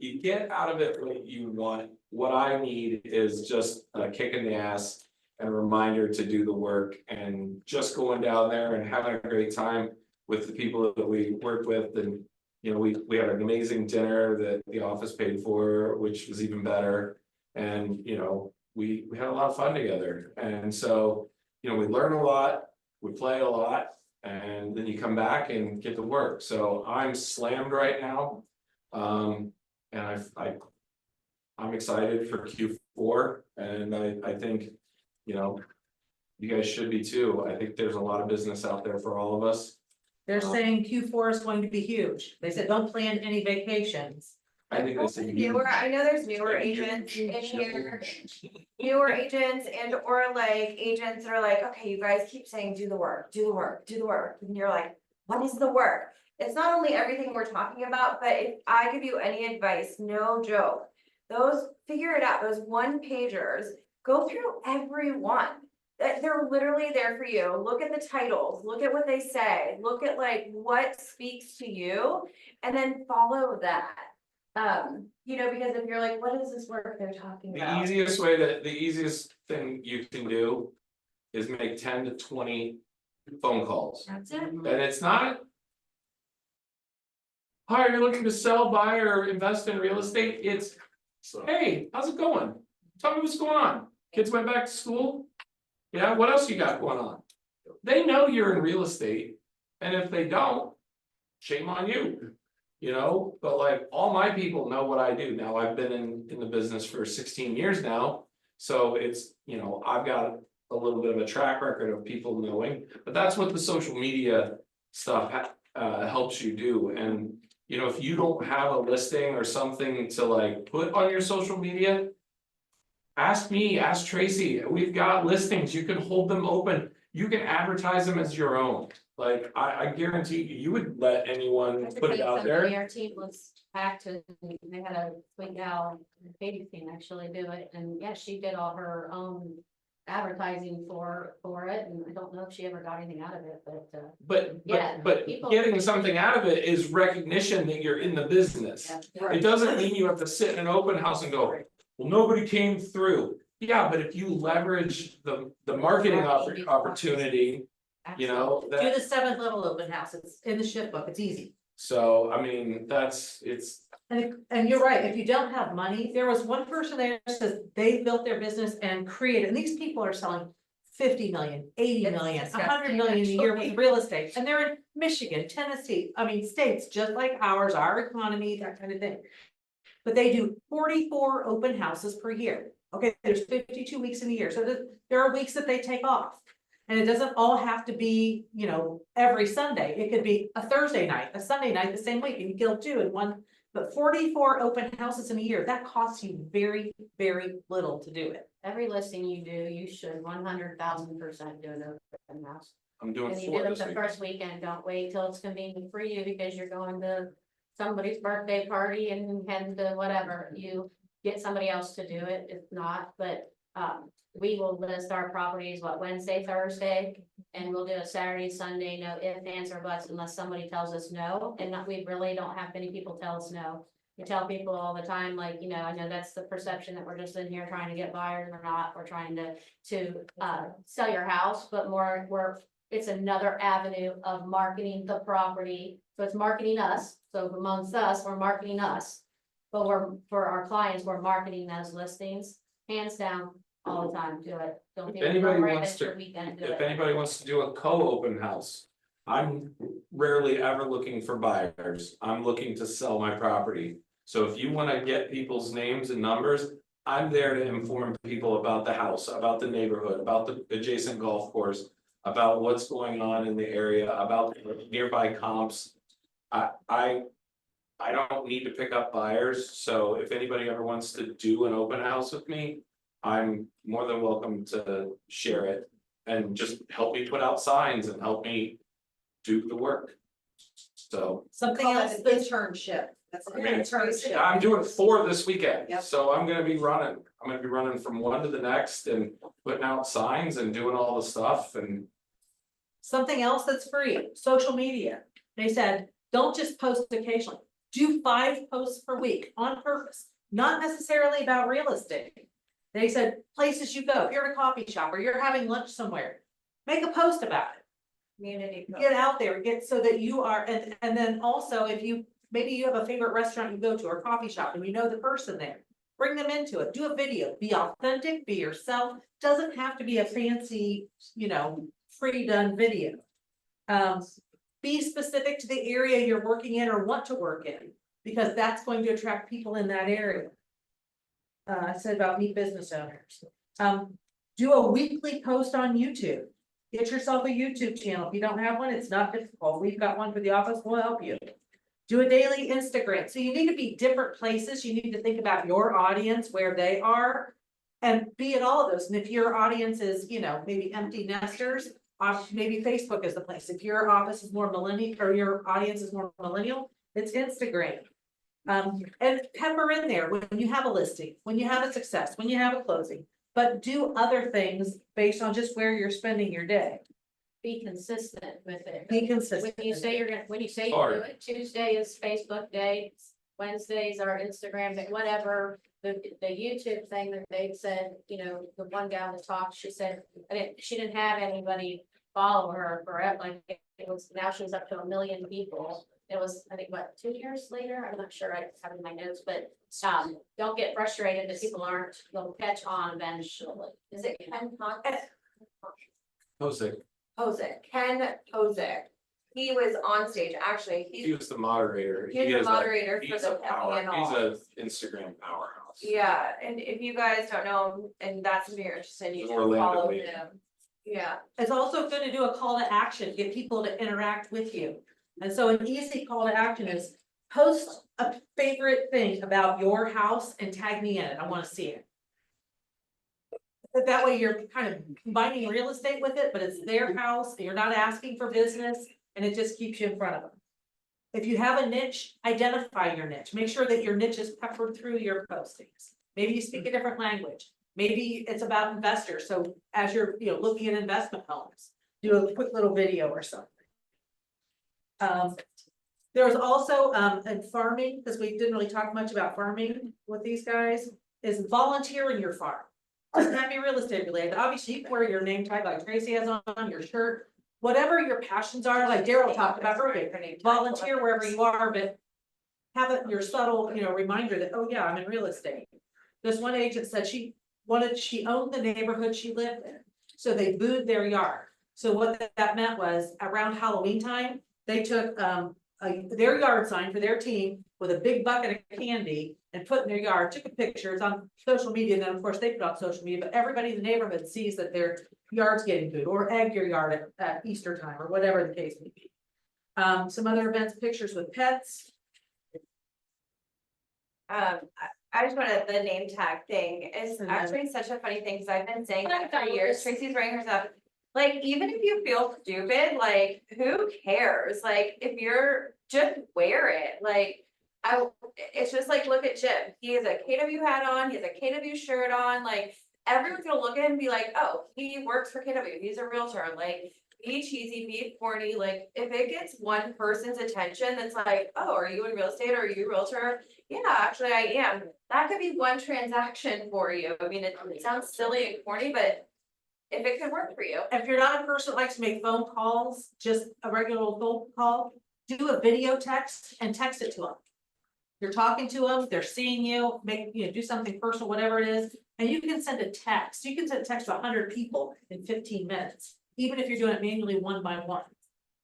I: you get out of it what you want. What I need is just a kick in the ass and a reminder to do the work, and just going down there and having a great time with the people that we worked with. And, you know, we had an amazing dinner that the office paid for, which was even better. And, you know, we had a lot of fun together. And so, you know, we learn a lot, we play a lot, and then you come back and get to work. So I'm slammed right now. And I'm excited for Q4, and I think, you know, you guys should be too. I think there's a lot of business out there for all of us.
A: They're saying Q4 is going to be huge. They said, don't plan any vacations.
I: I think they said.
D: I know there's newer agents in here, newer agents and or like agents that are like, okay, you guys keep saying, do the work, do the work, do the work. And you're like, what is the work? It's not only everything we're talking about, but if I give you any advice, no joke, figure it out, those one pagers, go through every one. They're literally there for you. Look at the titles, look at what they say, look at like what speaks to you, and then follow that. You know, because if you're like, what is this work they're talking about?
I: The easiest thing you can do is make 10 to 20 phone calls.
F: That's it.
I: And it's not. Hi, you're looking to sell, buy, or invest in real estate? It's,
B: So,
I: hey, how's it going? Tell me what's going on. Kids went back to school? Yeah, what else you got going on? They know you're in real estate, and if they don't, shame on you. You know, but like all my people know what I do. Now, I've been in the business for 16 years now. So it's, you know, I've got a little bit of a track record of people knowing, but that's what the social media stuff helps you do. And, you know, if you don't have a listing or something to like put on your social media, ask me, ask Tracy. We've got listings. You can hold them open. You can advertise them as your own. Like, I guarantee you would let anyone put it out there.
J: Our team was packed and they had a sweet gal, Katie team actually do it, and yeah, she did all her own advertising for it, and I don't know if she ever got anything out of it, but. Yeah,
I: But
J: people-
I: getting something out of it is recognition that you're in the business.
J: Yeah.
I: It doesn't mean you have to sit in an open house and go, well, nobody came through. Yeah, but if you leverage the marketing opportunity, you know,
A: Do
I: that,
A: the 7th level open house. It's in the shift book. It's easy.
I: so, I mean, it's,
A: And you're right, if you don't have money, there was one person there that says they built their business and created, and these people are selling 50 million, 80
D: It's
A: million,
D: disgusting,
A: 100 million a year
D: actually.
A: with real estate, and they're in Michigan, Tennessee, I mean, states just like ours, our economy, that kind of thing. But they do 44 open houses per year. Okay, there's 52 weeks in a year, so there are weeks that they take off. And it doesn't all have to be, you know, every Sunday. It could be a Thursday night, a Sunday night, the same week, and you kill two in one. But 44 open houses in a year, that costs you very, very little to do it.
J: Every listing you do, you should 100,000% do an open house.
I: I'm doing
J: And you do
I: four
J: them
I: this
J: the
I: week.
J: first weekend, don't wait till it's convenient for you because you're going to somebody's birthday party and heading to whatever. You get somebody else to do it, if not, but we will list our properties, Wednesday, Thursday, and we'll do a Saturday, Sunday, no ifs, ands, or buts unless somebody tells us no, and we really don't have many people tell us no. We tell people all the time, like, I know that's the perception that we're just in here trying to get buyers or not, we're trying to sell your house, but it's another avenue of marketing the property. So it's marketing us. So amongst us, we're marketing us. But for our clients, we're marketing those listings, hands down, all the time, do it. Don't
I: If anybody
J: worry,
I: wants
J: that's your
I: to-
J: weekend, do
I: If
J: it.
I: anybody wants to do a co-open house, I'm rarely ever looking for buyers. I'm looking to sell my property. So if you wanna get people's names and numbers, I'm there to inform people about the house, about the neighborhood, about the adjacent golf course, about what's going on in the area, about nearby comps. I don't need to pick up buyers, so if anybody ever wants to do an open house with me, I'm more than welcome to share it and just help me put out signs and help me do the work. So
A: Something
D: Call
A: else
D: it an
A: that's
D: internship. That's an
I: I mean,
D: internship.
I: I'm doing 4 this weekend,
D: Yep.
I: so I'm gonna be running from one to the next and putting out signs and doing all the stuff and.
A: something else that's free, social media. They said, don't just post occasionally, do 5 posts per week on purpose, not necessarily about real estate. They said, places you go, if you're at a coffee shop or you're having lunch somewhere, make a post about it.
D: Community.
A: Get out there, get so that you are, and then also if you, maybe you have a favorite restaurant you go to or coffee shop and you know the person there. Bring them into it, do a video, be authentic, be yourself, doesn't have to be a fancy, pre-done video. Be specific to the area you're working in or want to work in, because that's going to attract people in that area. I said about meet business owners. Do a weekly post on YouTube. Get yourself a YouTube channel. If you don't have one, it's not difficult. We've got one for the office, we'll help you. Do a daily Instagram. So you need to be different places. You need to think about your audience, where they are, and be at all of those. And if your audience is, maybe empty nesters, maybe Facebook is the place. If your office is more millennial, or your audience is more millennial, it's Instagram. And pepper in there when you have a listing, when you have a success, when you have a closing, but do other things based on just where you're spending your day.
J: Be consistent with it.
A: Be consistent.
J: When you say you do
I: Hard.
J: it, Tuesday is Facebook Day, Wednesdays are Instagram, but whatever. The YouTube thing that they said, the one gal that talked, she said, she didn't have anybody follow her forever, like it was, now she's up to 1 million people. It was, I think, 2 years later, I'm not sure, I have it in my notes, but don't get frustrated that people aren't, they'll catch on eventually.
D: Is it Ken
I: Jose,
D: Ken Posick. He was on stage, actually,
I: he was the moderator.
D: He's
I: He
D: the
I: is like-
D: moderator for
I: he's
D: the
I: a power,
D: panel.
I: he's an Instagram powerhouse.
D: Yeah, and if you guys don't know him and that's something you're interested in, you should
I: Orlando
D: follow
I: lady.
D: him. Yeah,
A: It's also good to do a call to action, get people to interact with you. And so an easy call to action is post a favorite thing about your house and tag me in it. I want to see it. That way you're kind of combining real estate with it, but it's their house, and you're not asking for business, and it just keeps you in front of them. If you have a niche, identify your niche. Make sure that your niche is peppered through your postings. Maybe you speak a different language. Maybe it's about investors. So as you're, looking at investment homes, do a quick little video or something. There was also, in farming, because we didn't really talk much about farming with these guys, is volunteer in your farm. Doesn't have to be real estate related. Obviously, you can wear your name tag like Tracy has on your shirt. Whatever your passions are, like Daryl talked about earlier, volunteer wherever you are, but have it your subtle, reminder that, oh yeah, I'm in real estate. This one agent said she owned the neighborhood she lived in, so they booed their yard. So what that meant was around Halloween time, they took their yard sign for their team with a big bucket of candy and put in their yard, took a picture, it's on social media, and then of course they put on social media, but everybody in the neighborhood sees that their yard's getting booed, or egg your yard at Easter time, or whatever the case may be. Some other events, pictures with pets.
D: I just wanted the name tag thing is actually such a funny thing, because I've been saying that for years. Tracy's wearing hers up. Like, even if you feel stupid, like, who cares? Like, if you're, just wear it, like. It's just like, look at Jim, he has a KW hat on, he has a KW shirt on, like, everyone's gonna look at him and be like, oh, he works for KW, he's a realtor, like. Be cheesy, be corny, like, if it gets one person's attention, that's like, oh, are you in real estate, or are you a realtor? Yeah, actually, I am, that could be one transaction for you, I mean, it sounds silly and corny, but. If it could work for you.
A: If you're not a person that likes to make phone calls, just a regular old phone call, do a video text and text it to them. You're talking to them, they're seeing you, do something personal, whatever it is, and you can send a text. You can send a text to 100 people in 15 minutes, even if you're doing it manually one by one.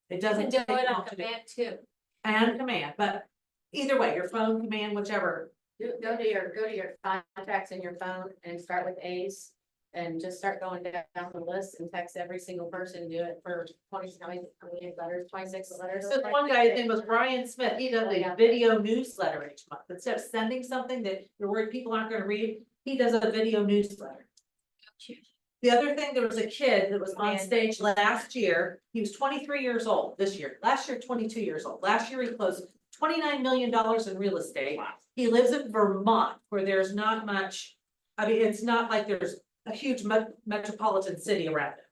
A: It
F: You can
A: doesn't
F: do
A: take
F: it
A: long
F: on
A: to do.
F: command too.
A: And command, but either way, your phone command, whichever.
J: Go to your contacts in your phone and start with A's. And just start going down the list and text every single person, do it for 20, how many letters, 26 letters.
A: So the one guy's name was Brian Smith, he does a video newsletter each month, instead of sending something that you're worried people aren't gonna read, he does a video newsletter. The other thing, there was a kid that was on stage last year, he was 23 years old this year, last year 22 years old, last year he closed $29 million in real estate. He lives in Vermont, where there's not much, I mean, it's not like there's a huge metropolitan city around it.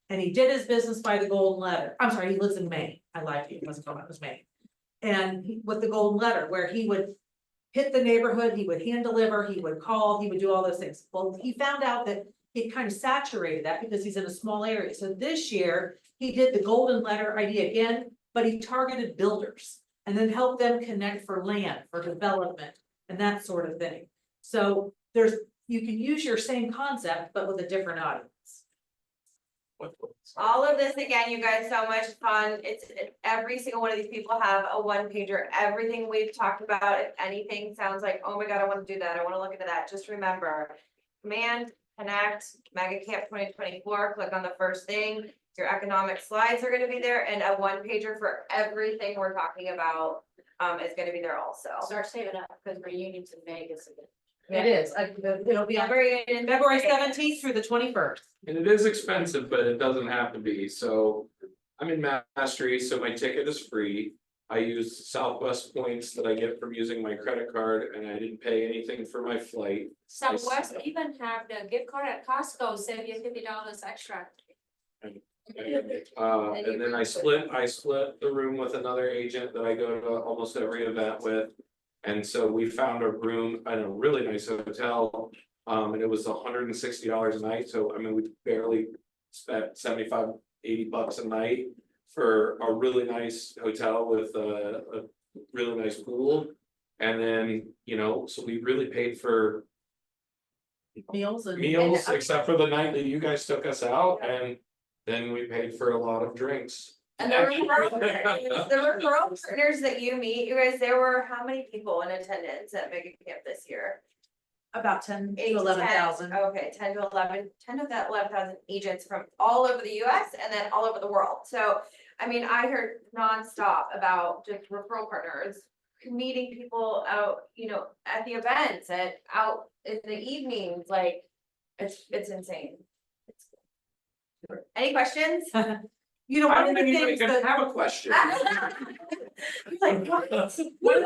A: And he did his business by the golden letter. I'm sorry, he lives in Maine. I lied to you, it wasn't Vermont, it was Maine. And with the golden letter, where he would hit the neighborhood, he would hand deliver, he would call, he would do all those things. Well, he found out that he kind of saturated that because he's in a small area. So this year, he did the golden letter idea again, but he targeted builders and then helped them connect for land, for development, and that sort of thing. So you can use your same concept, but with a different audience.
D: All of this, again, you guys, so much fun. Every single one of these people have a one pager, everything we've talked about, if anything sounds like, oh my God, I want to do that, I want to look into that, just remember. Command, connect, Mega Camp 2024, click on the first thing, your economic slides are gonna be there, and a one pager for everything we're talking about, is gonna be there also.
J: Start saving up, because reunions in Vegas again.
A: It is, it'll be on February 17th through the 21st.
I: And it is expensive, but it doesn't have to be, so I'm in Mastery, so my ticket is free. I use Southwest points that I get from using my credit card, and I didn't pay anything for my flight.
F: Southwest even have the gift card at Costco, save you $50 extra.
I: And then I split the room with another agent that I go to almost every event with. And so we found a room at a really nice hotel, and it was $160 a night, so I mean, we barely spent $75, $80 a night. For a really nice hotel with a really nice pool, and then, so we really paid for
A: Meals and.
I: meals, except for the night that you guys took us out, and then we paid for a lot of drinks.
D: And the referral partners that you meet, you guys, there were how many people in attendance at Mega Camp this year?
A: About 10 to
D: 8 to
A: 11,000.
D: 10. Okay, 10 to 11, 10 of that 11,000 agents from all over the US and then all over the world. So, I mean, I heard nonstop about just referral partners, meeting people out, at the events and out in the evenings, like, it's insane. Any questions?
I: I
A: One
I: don't
A: of the
I: think you
A: things
I: can
A: that.
I: have a question.
A: Like, one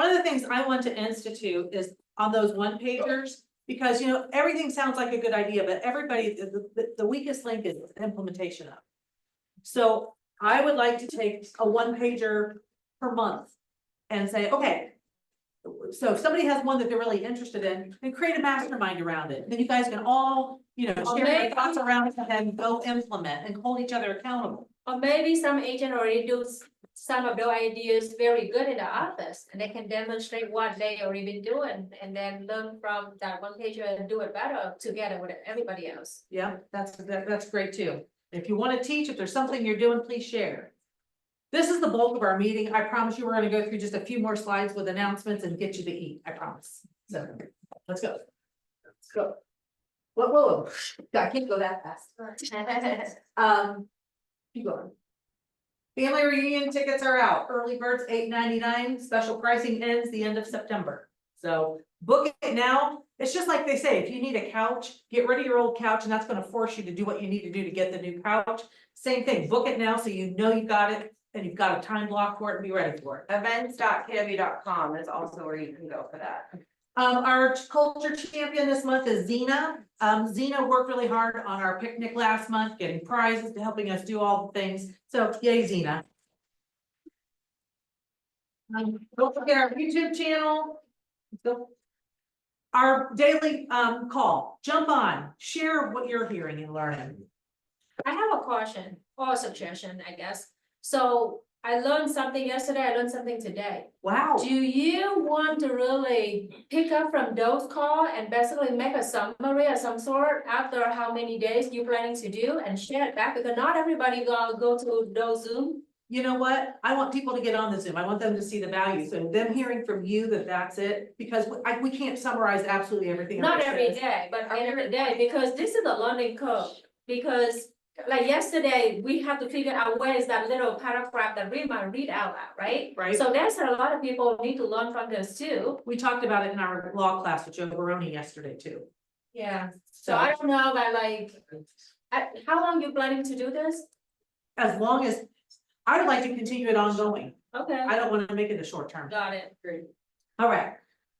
A: of the things I want to institute is on those one pagers, because everything sounds like a good idea, but everybody, the weakest link is implementation of. So I would like to take a one pager per month and say, okay. So if somebody has one that they're really interested in, then create a mastermind around it. Then you guys can all, share your thoughts around it and go implement and hold each other accountable.
F: Or maybe some agent already do some of their ideas very good in the office, and they can demonstrate what they already been doing, and then learn from that one pager and do it better together with everybody else.
A: Yeah, that's great too. If you want to teach, if there's something you're doing, please share. This is the bulk of our meeting. I promise you, we're gonna go through just a few more slides with announcements and get you to eat, I promise. So, let's go. Let's go. Whoa, I can't go that fast. Keep going. Family reunion tickets are out. Early birds $8.99. Special pricing ends the end of September. So book it now. It's just like they say, if you need a couch, get rid of your old couch, and that's gonna force you to do what you need to do to get the new couch. Same thing, book it now so you know you got it, and you've got a time block for it and be ready for it.
D: Events.kw.com is also where you can go for that.
A: Our culture champion this month is Zena. Zena worked really hard on our picnic last month, getting prizes, to helping us do all the things. So yay, Zena. Don't forget our YouTube channel. Go. Our daily call, jump on, share what you're hearing and learning.
F: I have a question or a suggestion, I guess. So I learned something yesterday, I learned something today.
A: Wow.
F: Do you want to really pick up from those calls and basically make a summary of some sort after how many days you're planning to do and share it back? Because not everybody gonna go to those Zoom.
A: You know what? I want people to get on the Zoom. I want them to see the value. So them hearing from you that that's it, because we can't summarize absolutely everything.
F: Not
A: I
F: every
A: said.
F: day, but end of the day, because this is a learning curve. Because like yesterday, we have to figure out where is that little paragraph that we might read out loud, right?
A: Right.
F: So there's a lot of people need to learn from this too.
A: We talked about it in our law class with Joe Baroni yesterday too.
F: Yeah. So I don't know, but like, how long you planning to do this?
A: As long as, I would like to continue it ongoing.
F: Okay,
A: I don't want to make it a short term.
F: got it. Great.
A: All right.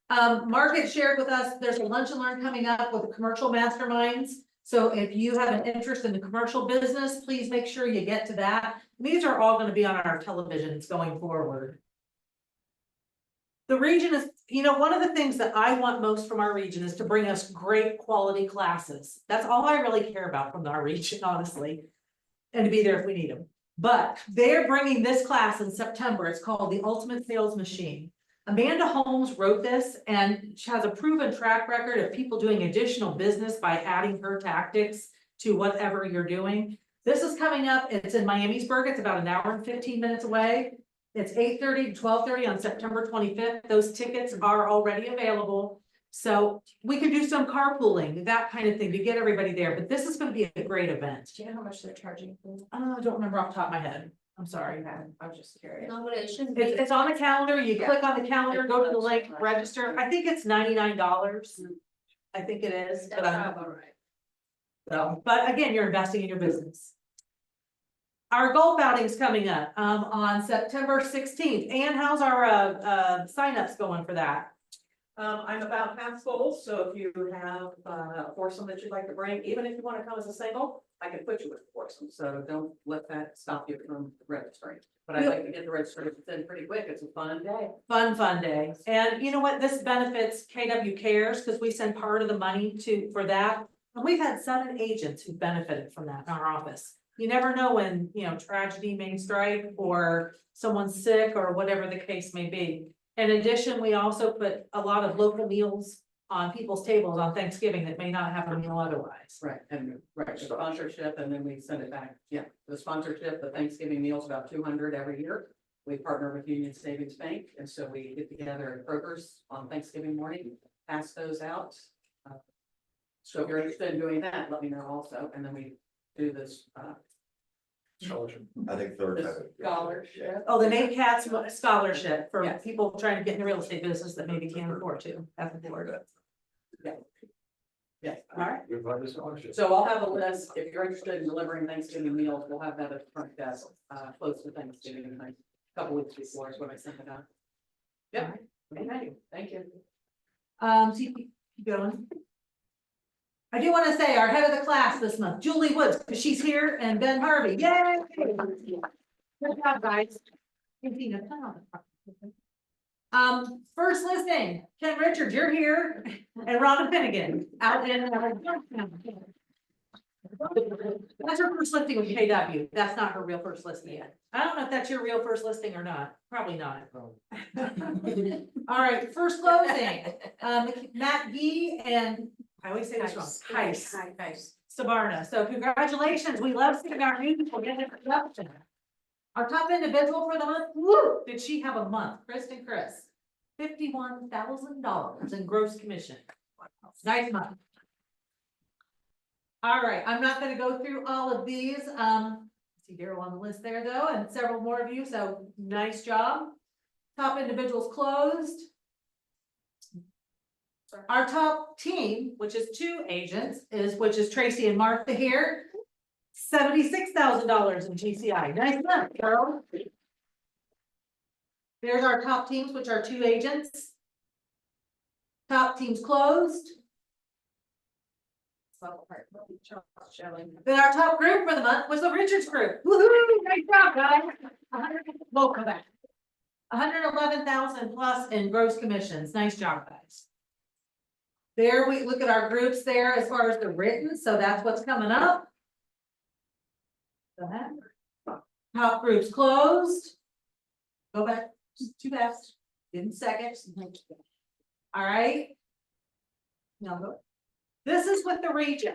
A: Margaret shared with us, there's a lunch and learn coming up with the commercial masterminds. So if you have an interest in the commercial business, please make sure you get to that. These are all gonna be on our televisions going forward. The region is, you know, one of the things that I want most from our region is to bring us great quality classes. That's all I really care about from our region, honestly. And to be there if we need them. But they're bringing this class in September. It's called The Ultimate Sales Machine. Amanda Holmes wrote this, and she has a proven track record of people doing additional business by adding her tactics to whatever you're doing. This is coming up. It's in Miamisburg. It's about an hour and 15 minutes away. It's 8:30 to 12:30 on September 25th. Those tickets are already available. So we could do some carpooling, that kind of thing to get everybody there. But this is going to be a great event.
D: Do you know how much they're charging for?
A: I don't remember off the top of my head. I'm sorry.
D: I was just curious.
F: Normally it shouldn't be.
A: It's on the calendar. You click on the calendar, go to the link, register. I think it's $99. I think it is, but
F: That's all right.
A: so, but again, you're investing in your business. Our golf outing is coming up, on September 16th. Ann, how's our, signups going for that?
L: I'm about half full, so if you have a foursome that you'd like to bring, even if you want to come as a single, I can put you with a foursome, so don't let that stop you from registering. But I'd like to get the registration in pretty quick, it's a fun day.
A: Fun day. And you know what? This benefits KW Cares because we send part of the money for that. And we've had 7 agents who benefited from that in our office. You never know when, you know, tragedy may strike or someone's sick or whatever the case may be. In addition, we also put a lot of local meals on people's tables on Thanksgiving that may not have a meal otherwise.
L: Right, and the sponsorship, and then we send it back, yeah, the sponsorship, the Thanksgiving meals, about 200 every year. We partner with Union Savings Bank, and so we get together at Kroger's on Thanksgiving morning, pass those out. So if you're interested in doing that, let me know also, and then we do this,
K: I think third.
L: this scholarship.
A: Oh, the Nate Katz Scholarship for
L: Yes.
A: people trying to get in the real estate business that maybe can't afford to. That's the word.
L: Yeah, all right.
G: We've got this scholarship.
L: So I'll have a list, if you're interested in delivering Thanksgiving meals, we'll have that at the front desk, close to Thanksgiving, like, a couple weeks before is when I sent it out. Yep, okay, thank you.
A: So you keep going. I do want to say our head of the class this month, Julie Woods, because she's here, and Ben Harvey. Yay! Good job, guys. First listing, Ken Richards, you're here, and Rhonda Finnegan out in. That's her first listing with KW. That's not her real first listing yet. I don't know if that's your real first listing or not. Probably not. All right, first closing, Matt Gee and I always say this wrong, Heis. Sabarna. So congratulations. We love seeing our new people get into production. Our top individual for the month, woo, did she have a month? Kristen Chris. $51,000 in gross commission. Nice month. All right, I'm not gonna go through all of these. See Daryl on the list there though, and several more of you, so nice job. Top individuals closed. Our top team, which is 2 agents, which is Tracy and Martha here. $76,000 in GCI. Nice enough, Carol. There's our top teams, which are 2 agents. Top teams closed. Then our top group for the month was the Richards Group. Woohoo! Great job, guys. Welcome back. 111,000 plus in gross commissions. Nice job, guys. There we look at our groups there as far as the written, so that's what's coming up. Go ahead. Top groups closed. Go back, too fast, in seconds. All right. Now go. This is with the region.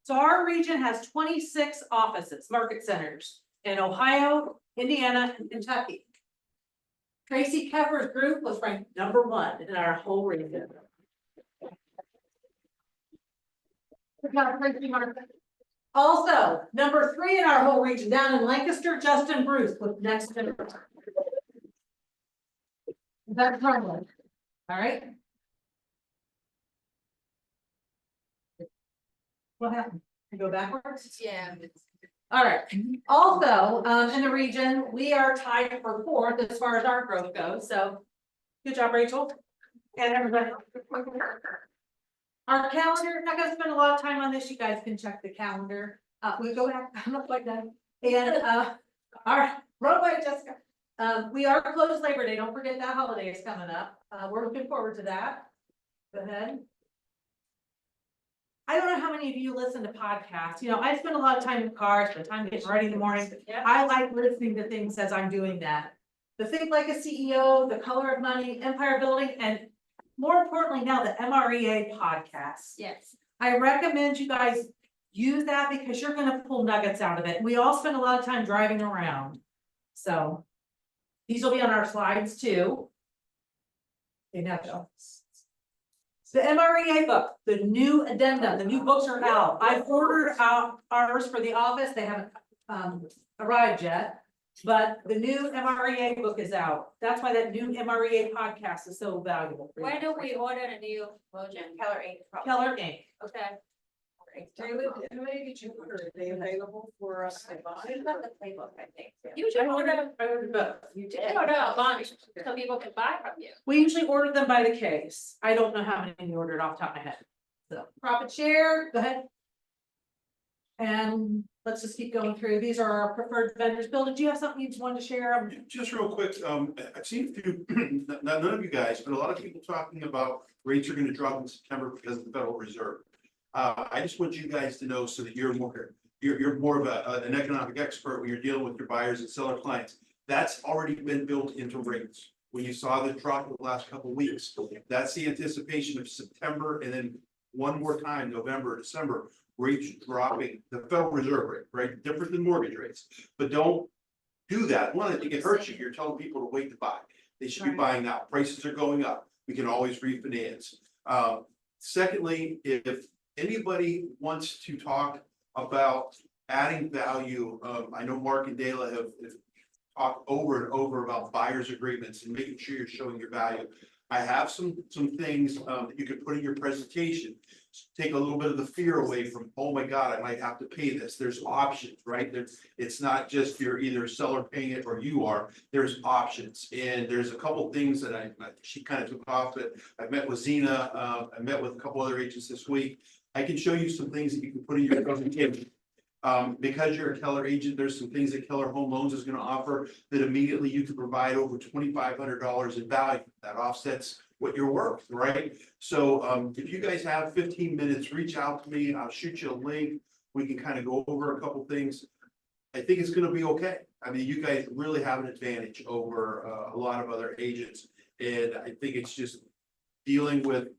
A: So our region has 26 offices, market centers in Ohio, Indiana, and Kentucky. Tracy Kepper's group was ranked #1 in our whole region. Also, #3 in our whole region, down in Lancaster, Justin Bruce with next. That's Harlan. All right. What happened? I go backwards?
J: Yeah.
A: All right. Also, in the region, we are tied for 4th as far as our growth goes. So good job, Rachel. And everybody. Our calendar, not gonna spend a lot of time on this. You guys can check the calendar. We go back, I'm not like that. And our roadway, Jessica. We are closed Labor Day. Don't forget that holiday is coming up. We're looking forward to that. Go ahead. I don't know how many of you listen to podcasts. You know, I spend a lot of time in the car, spend time getting ready in the morning. I like listening to things as I'm doing that. The Think Like a CEO, The Color of Money, Empire Building, and more importantly now, the MREA podcast.
J: Yes.
A: I recommend you guys use that because you're gonna pull nuggets out of it. We all spend a lot of time driving around. So these will be on our slides too. Okay, now go. The MREA book, the new addendum, the new books are out. I've ordered out ours for the office. They haven't arrived yet. But the new MREA book is out. That's why that new MREA podcast is so valuable. for you.
F: Where do we order a new version?
J: Keller Inc.
A: Keller Inc.
F: Okay.
H: David, how many did you order? Are they available for us to buy?
J: I've got the playbook, I think.
F: You should order,
A: I ordered both.
F: you did order a bunch so people can buy from you.
A: We usually order them by the case. I don't know how many we ordered off the top of my head. So profit share, go ahead. And let's just keep going through. These are our preferred vendors. Bill, did you have something you just wanted to share?
G: Just real quick, I've seen a few, none of you guys, but a lot of people talking about rates are gonna drop in September because of the Federal Reserve. I just want you guys to know so that you're more of an economic expert when you're dealing with your buyers and seller clients. That's already been built into rates. When you saw the drop the last couple of weeks, that's the anticipation of September and then one more time, November, December, rates dropping, the Federal Reserve rate, right? Different than mortgage rates, but don't do that. One, I think it hurts you. You're telling people to wait to buy. They should be buying now. Prices are going up. We can always refinance. Secondly, if anybody wants to talk about adding value, I know Mark and Dela have talked over and over about buyer's agreements and making sure you're showing your value. I have some things that you could put in your presentation. Take a little bit of the fear away from, oh my God, I might have to pay this. There's options, right? It's not just you're either a seller paying it or you are. There's options. And there's a couple things that she kind of took off, but I met with Zena, I met with a couple other agents this week. I can show you some things that you can put in your presentation. Because you're a Keller agent, there's some things that Keller Home Loans is going to offer that immediately you can provide over $2,500 in value. That offsets what you're worth, right? So if you guys have 15 minutes, reach out to me. I'll shoot you a link. We can kind of go over a couple things. I think it's going to be okay. I mean, you guys really have an advantage over a lot of other agents. And I think it's just dealing with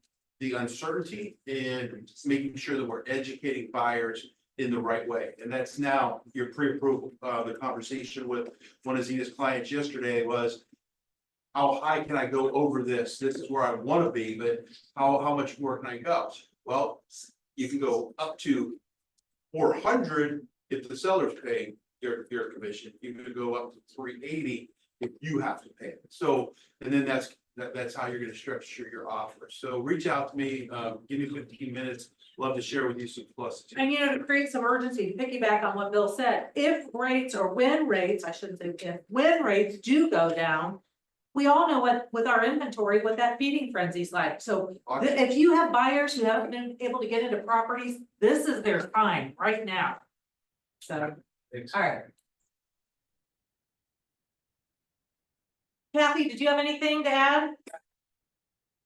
G: the uncertainty and making sure that we're educating buyers in the right way. And that's now your pre-approval. The conversation with one of Zena's clients yesterday was, how high can I go over this? This is where I want to be, but how much more can I go? Well, you can go up to 400 if the seller's paying your commission. You can go up to 380 if you have to pay it. So, and then that's how you're gonna structure your offer. So reach out to me, give me 15 minutes, love to share with you some pluses.
A: And you know, to create some urgency, to piggyback on what Bill said, if rates or when rates, I shouldn't say if, when rates do go down. We all know what, with our inventory, what that feeding frenzy's like, so if you have buyers who haven't been able to get into properties, this is their time right now. So, all right. Kathy, did you have anything to add?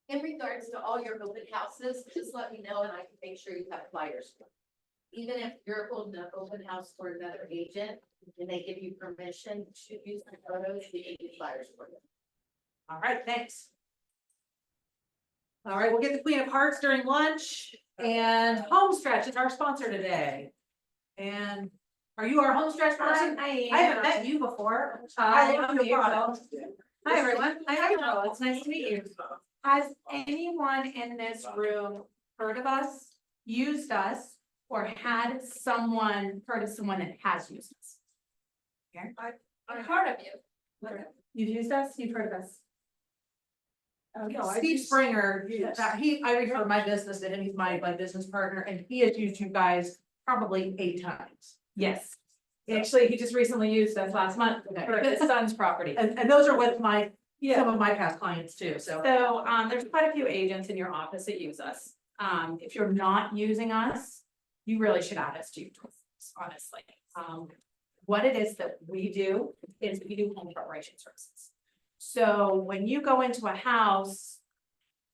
E: In regards to all your open houses, just let me know and I can make sure you have flyers. Even if you're holding an open house for another agent and they give you permission to use the photos, we can do flyers for you.
A: All right, thanks. All right, we'll get the Queen of Hearts during lunch, and Homestretch is our sponsor today. And are you our Homestretch person? I haven't met you before. I love your product.
M: Hi, everyone. Hi, April. It's nice to meet you. Has anyone in this room heard of us, used us, or had someone heard of someone that has used us?
E: I'm part of you.
M: You've used us, you've heard of us.
A: Steve Springer, I refer my business to him, he's my business partner, and he has used you guys probably 8 times.
M: Yes. Actually, he just recently used us last month for his son's property.
A: And those are with some of my past clients too, so.
M: So, there's quite a few agents in your office that use us. If you're not using us, you really should add us to your list, honestly. What it is that we do is we do home preparation services. So when you go into a house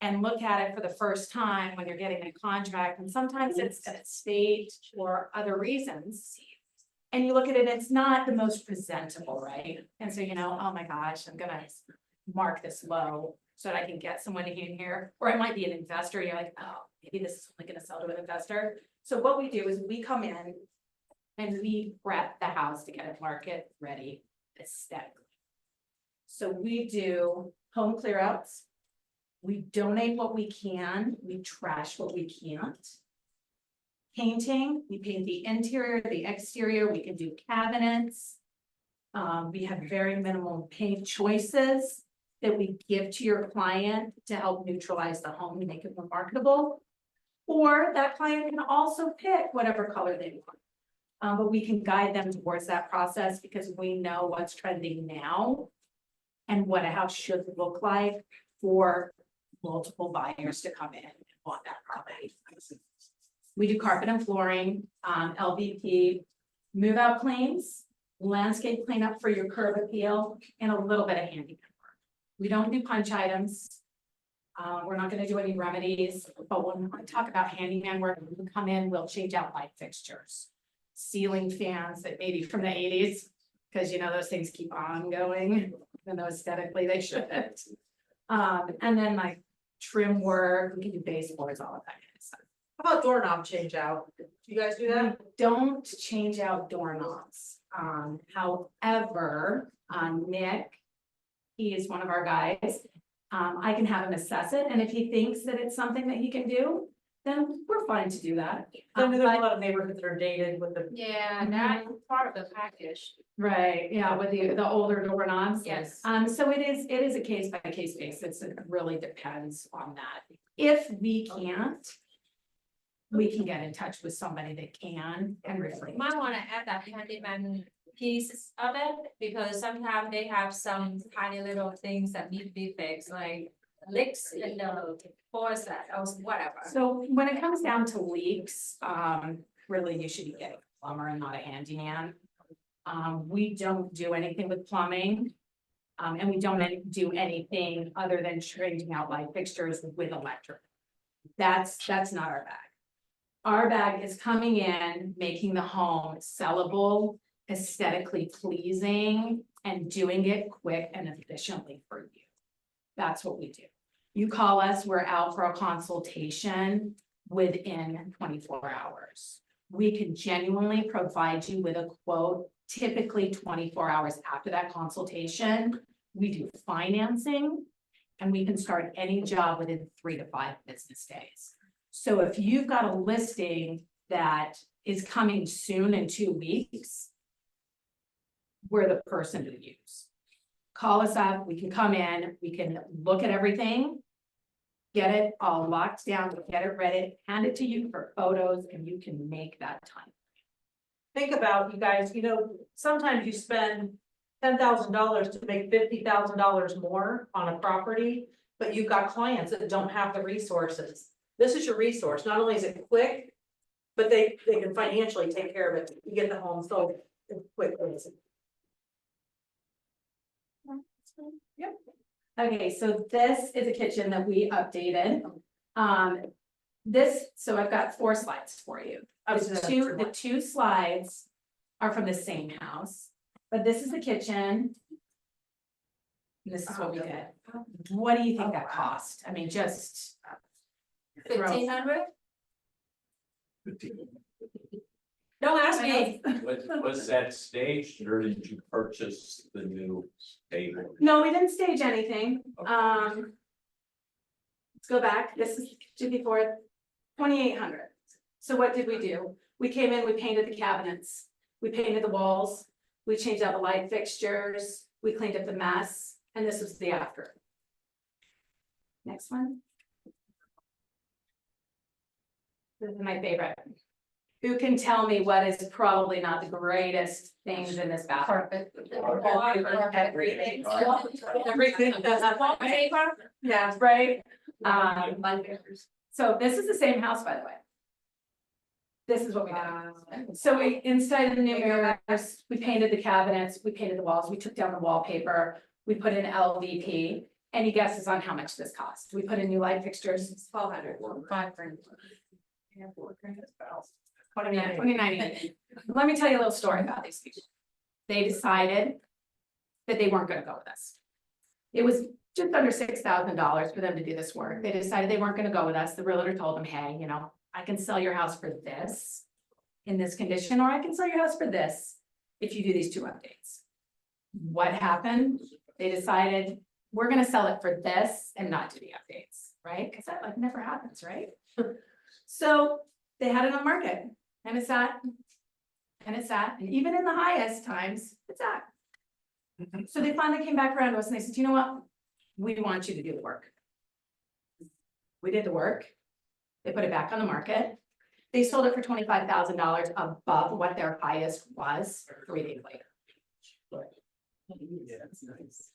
M: and look at it for the first time, when you're getting a contract, and sometimes it's an estate or other reasons. And you look at it, it's not the most presentable, right? And so, you know, oh my gosh, I'm gonna mark this low so that I can get someone in here. Or it might be an investor, you're like, oh, maybe this is only gonna sell to an investor. So what we do is we come in and we prep the house to get it market ready aesthetically. So we do home clear outs. We donate what we can, we trash what we can't. Painting, we paint the interior, the exterior, we can do cabinets. We have very minimal paint choices that we give to your client to help neutralize the home and make it more marketable. Or that client can also pick whatever color they want. But we can guide them towards that process because we know what's trending now. And what a house should look like for multiple buyers to come in and want that property. We do carpet and flooring, LVP, move out cleans, landscape cleanup for your curb appeal, and a little bit of handyman work. We don't do punch items. We're not gonna do any remedies, but when I talk about handyman work, when we come in, we'll change out light fixtures. Ceiling fans that maybe from the 80s, because you know, those things keep on going, even though aesthetically they shouldn't. And then like trim work, we can do baseboards, all of that kind of stuff.
A: How about doorknob change out? Do you guys do that?
M: We don't change out doorknobs. However, Nick, he is one of our guys. I can have him assess it, and if he thinks that it's something that he can do, then we're fine to do that.
A: There's a lot of neighborhoods that are dated with the.
J: Yeah, that's part of the package.
M: Right, yeah, with the older doorknobs.
J: Yes.
M: So it is a case by case basis. It really depends on that. If we can't, we can get in touch with somebody that can and replace.
F: Might wanna add that handyman piece of it, because sometimes they have some tiny little things that need to be fixed, like leaks in the faucet or whatever.
M: So when it comes down to leaks, really you should be getting a plumber and not a handyman. We don't do anything with plumbing. And we don't do anything other than changing out light fixtures with electric. That's not our bag. Our bag is coming in, making the home sellable, aesthetically pleasing, and doing it quick and efficiently for you. That's what we do. You call us, we're out for a consultation within 24 hours. We can genuinely provide you with a quote, typically 24 hours after that consultation. We do financing, and we can start any job within 3 to 5 business days. So if you've got a listing that is coming soon in 2 weeks, we're the person to use. call us up, we can come in, we can look at everything. Get it all locked down, get it ready, hand it to you for photos, and you can make that time.
A: Think about, you guys, you know, sometimes you spend $10,000 to make $50,000 more on a property, but you've got clients that don't have the resources. This is your resource. Not only is it quick, but they can financially take care of it. You get the home sold quickly.
M: Yep. Okay, so this is a kitchen that we updated. So I've got 4 slides for you. The two slides are from the same house, but this is the kitchen. And this is what we did. What do you think that cost? I mean, just.
F: 1,500? Don't ask me.
I: Was that staged or did you purchase the new table?
M: No, we didn't stage anything. Let's go back. This is to before 2,800. So what did we do? We came in, we painted the cabinets, we painted the walls, we changed out the light fixtures, we cleaned up the mess, and this was the after. Next one. This is my favorite. Who can tell me what is probably not the greatest things in this bathroom? Everything. Everything. Yeah, right. So this is the same house, by the way. This is what we did. So we, instead of the new mirrors, we painted the cabinets, we painted the walls, we took down the wallpaper, we put in LVP. Any guesses on how much this cost? We put in new light fixtures, 1,200, $5,000. Yeah, 29. Let me tell you a little story about these people. They decided that they weren't gonna go with us. It was just under $6,000 for them to do this work. They decided they weren't gonna go with us. The realtor told them, hey, you know, I can sell your house for this in this condition, or I can sell your house for this if you do these 2 updates. What happened? They decided we're gonna sell it for this and not do the updates, right? Because that like never happens, right? So they had it on market and it sat and it sat, and even in the highest times, it sat. So they finally came back around to us and they said, you know what? We want you to do the work. We did the work. They put it back on the market. They sold it for $25,000 above what their highest was 3 days later.
C: Yeah, that's nice.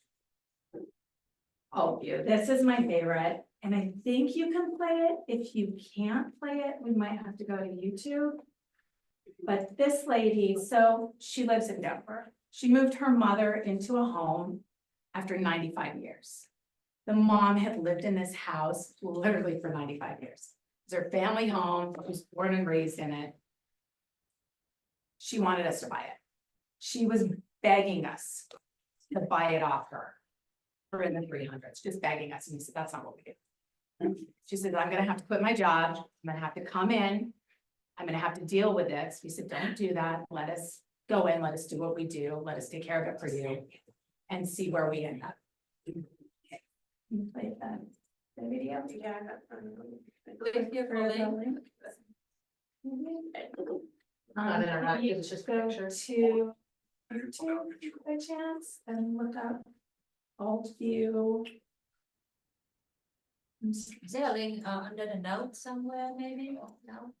M: Oh, this is my favorite, and I think you can play it. If you can't play it, we might have to go to YouTube. But this lady, so she lives in Denver. She moved her mother into a home after 95 years. The mom had lived in this house literally for 95 years. It's her family home, she was born and raised in it. She wanted us to buy it. She was begging us to buy it off her for in the 300s, just begging us. And we said, that's not what we do. She said, I'm gonna have to quit my job. I'm gonna have to come in. I'm gonna have to deal with this. We said, don't do that. Let us go in, let us do what we do. Let us take care of it for you and see where we end up. Can you play the video? Yeah.
A: Not interactive, it's just
M: Go
A: pictures.
M: to YouTube by chance and look up Alt View.
F: Is there a link under the notes somewhere, maybe? No?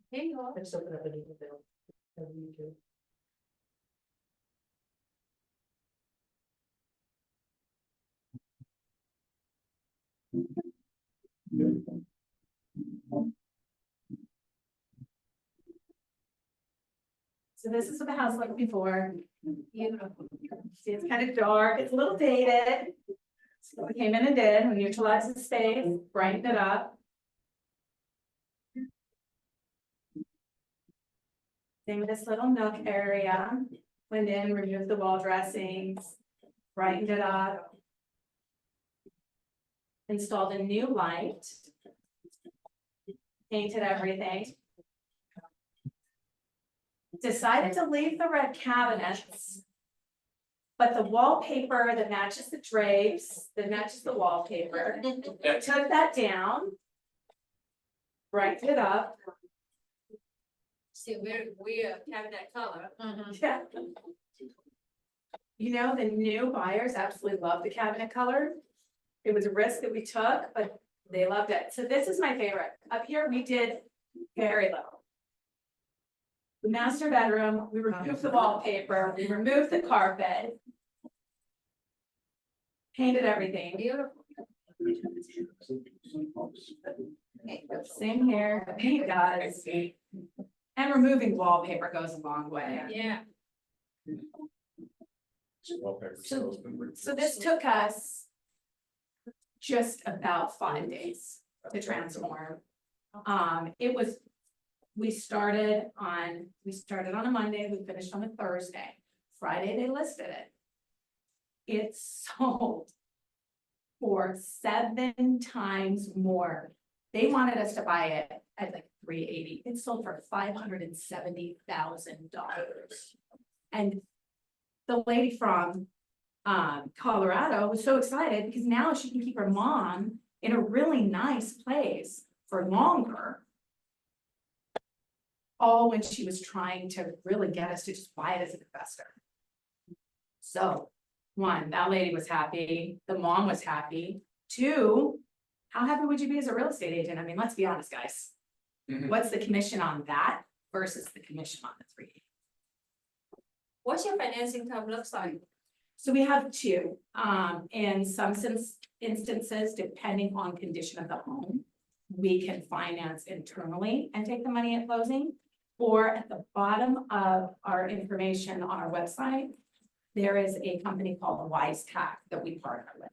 F: Here you are.
A: I just opened up a new bill. of YouTube.
M: So this is what the house looked before. Beautiful. See, it's kind of dark, it's a little dated. So we came in and did, we neutralized the space, brightened it up. Same with this little nook area, went in, removed the wall dressings, brightened it up. Installed a new light. Painted everything. Decided to leave the red cabinets. But the wallpaper that matches the drapes, that matches the wallpaper, took that down. Brightened it up.
F: See, we have that color.
M: Yeah. You know, the new buyers absolutely love the cabinet color. It was a risk that we took, but they loved it. So this is my favorite. Up here, we did very low. The master bedroom, we removed the wallpaper, we removed the carpet. Painted everything.
F: Beautiful.
M: Same here, paint does. And removing wallpaper goes a long way.
F: Yeah.
M: So this took us just about 5 days to transform. We started on a Monday, we finished on a Thursday. Friday, they listed it. It sold for 7 times more. They wanted us to buy it at like $380. It sold for $570,000. And the lady from Colorado was so excited because now she can keep her mom in a really nice place for longer. All when she was trying to really get us to just buy it as an investor. So, 1, that lady was happy, the mom was happy. 2, how happy would you be as a real estate agent? I mean, let's be honest, guys. What's the commission on that versus the commission on the 380?
F: What's your financing term looks like?
M: So we have 2, in some instances, depending on condition of the home, we can finance internally and take the money at closing. Or at the bottom of our information on our website, there is a company called WiseTech that we partner with.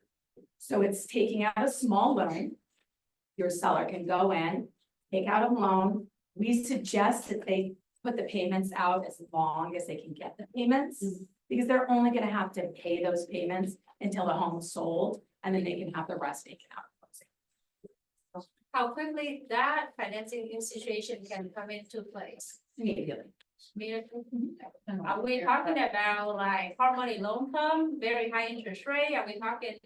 M: So it's taking out a small loan. Your seller can go in, take out a loan. We suggest that they put the payments out as long as they can get the payments. Because they're only gonna have to pay those payments until the home is sold, and then they can have the rest taken out.
F: How quickly that financing institution can come into place?
M: Immediately.
F: Are we talking about like hard money loan term, very high interest rate? Are we talking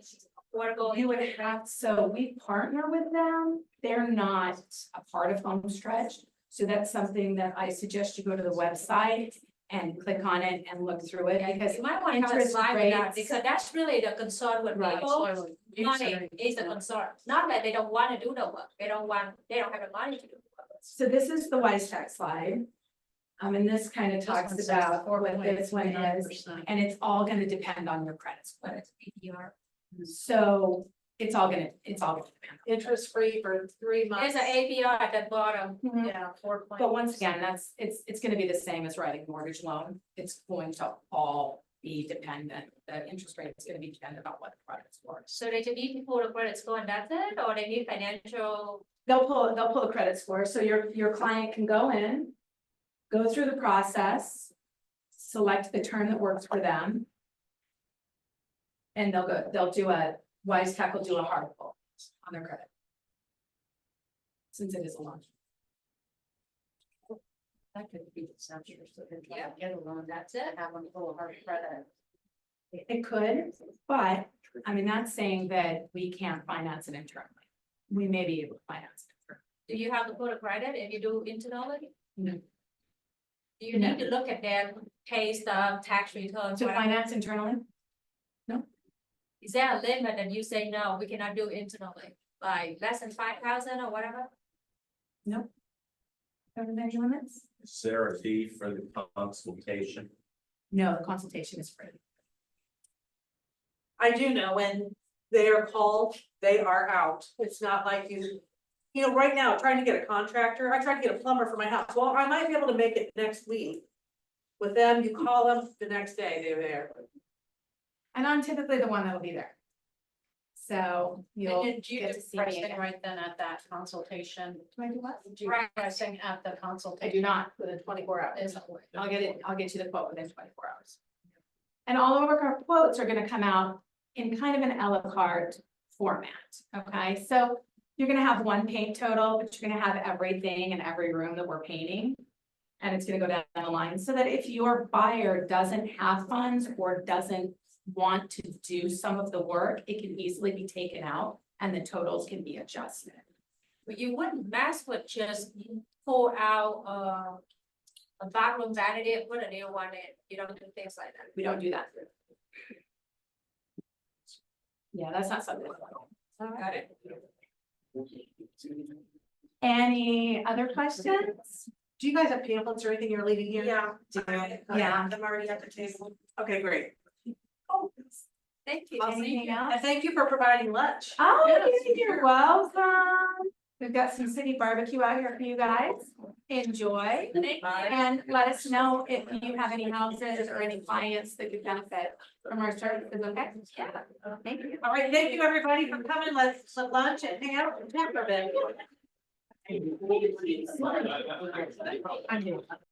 F: affordable?
M: You would have, so we partner with them. They're not a part of Homestretch. So that's something that I suggest you go to the website and click on it and look through it because
F: You might want to have a
M: interest
F: slide with that,
M: rates-
F: because that's really the concern with
M: Right.
F: people. Money is the concern, not that they don't want to do the work, they don't have the money to do the work.
M: So this is the WiseTech slide. And this kind of talks about what this one is, and it's all gonna depend on your credit score.
F: APR.
M: So it's all gonna depend.
H: Interest free for 3 months.
F: There's an APR at the bottom.
H: Yeah, 4.
M: But once again, it's gonna be the same as writing a mortgage loan. It's going to all be dependent, the interest rate is gonna be dependent on what the credit score is.
F: So they just need to pull the credit score and that's it, or they need financial?
M: They'll pull a credit score, so your client can go in, go through the process, select the term that works for them. And WiseTech will do a hard pull on their credit. Since it is a loan.
J: That could be the subject, so then
F: Yeah.
J: get a loan, that's it, have them pull a hard credit.
M: It could, but I mean, that's saying that we can't finance it internally. We may be able to finance it internally.
F: Do you have to put a credit if you do internally?
M: No.
F: Do you need to look at their pay stub, tax returns?
M: To
F: whatever?
M: finance internally?
F: Is there a limit that you say, no, we cannot do internally, like less than 5,000 or whatever?
M: Nope. Are there any limits?
B: Is there a fee for the consultation?
M: No, the consultation is free.
A: I do know when they are called, they are out. It's not like you know, right now, trying to get a contractor, I tried to get a plumber for my house. Well, I might be able to make it next week. With them, you call them the next day, they're there.
M: And I'm typically the one that'll be there. So you'll
J: And did you
M: get
J: do
M: to see me
J: pricing
M: again.
J: right then at that consultation?
M: Do I do what?
J: Did you pricing at the
M: I
J: consultation?
M: do not.
H: Within 24 hours.
M: I'll get you the quote within 24 hours. And all of our quotes are gonna come out in kind of an a la carte format, okay? So you're gonna have one paint total, but you're gonna have everything in every room that we're painting. And it's gonna go down the line so that if your buyer doesn't have funds or doesn't want to do some of the work, it can easily be taken out and the totals can be adjusted.
F: But you wouldn't mess with just pull out, a bathroom vanity and put a new one in, you don't do things like that.
M: We don't do that. Yeah, that's not something.
F: Got it.
M: Any other questions?
A: Do you guys have pamphlets or anything you're leaving here?
D: Yeah.
M: Yeah.
D: I'm already at the table.
A: Okay, great.
F: Thank you.
M: Anything else?
A: And thank you for providing lunch.
M: Oh,
A: Yes.
M: you're welcome. We've got some city barbecue out here for you guys. Enjoy. And let us know if you have any houses or any clients that could benefit from our services, okay? Yeah. Thank you.
A: All right, thank you, everybody, for coming. Let's lunch and hang out and chat for a bit.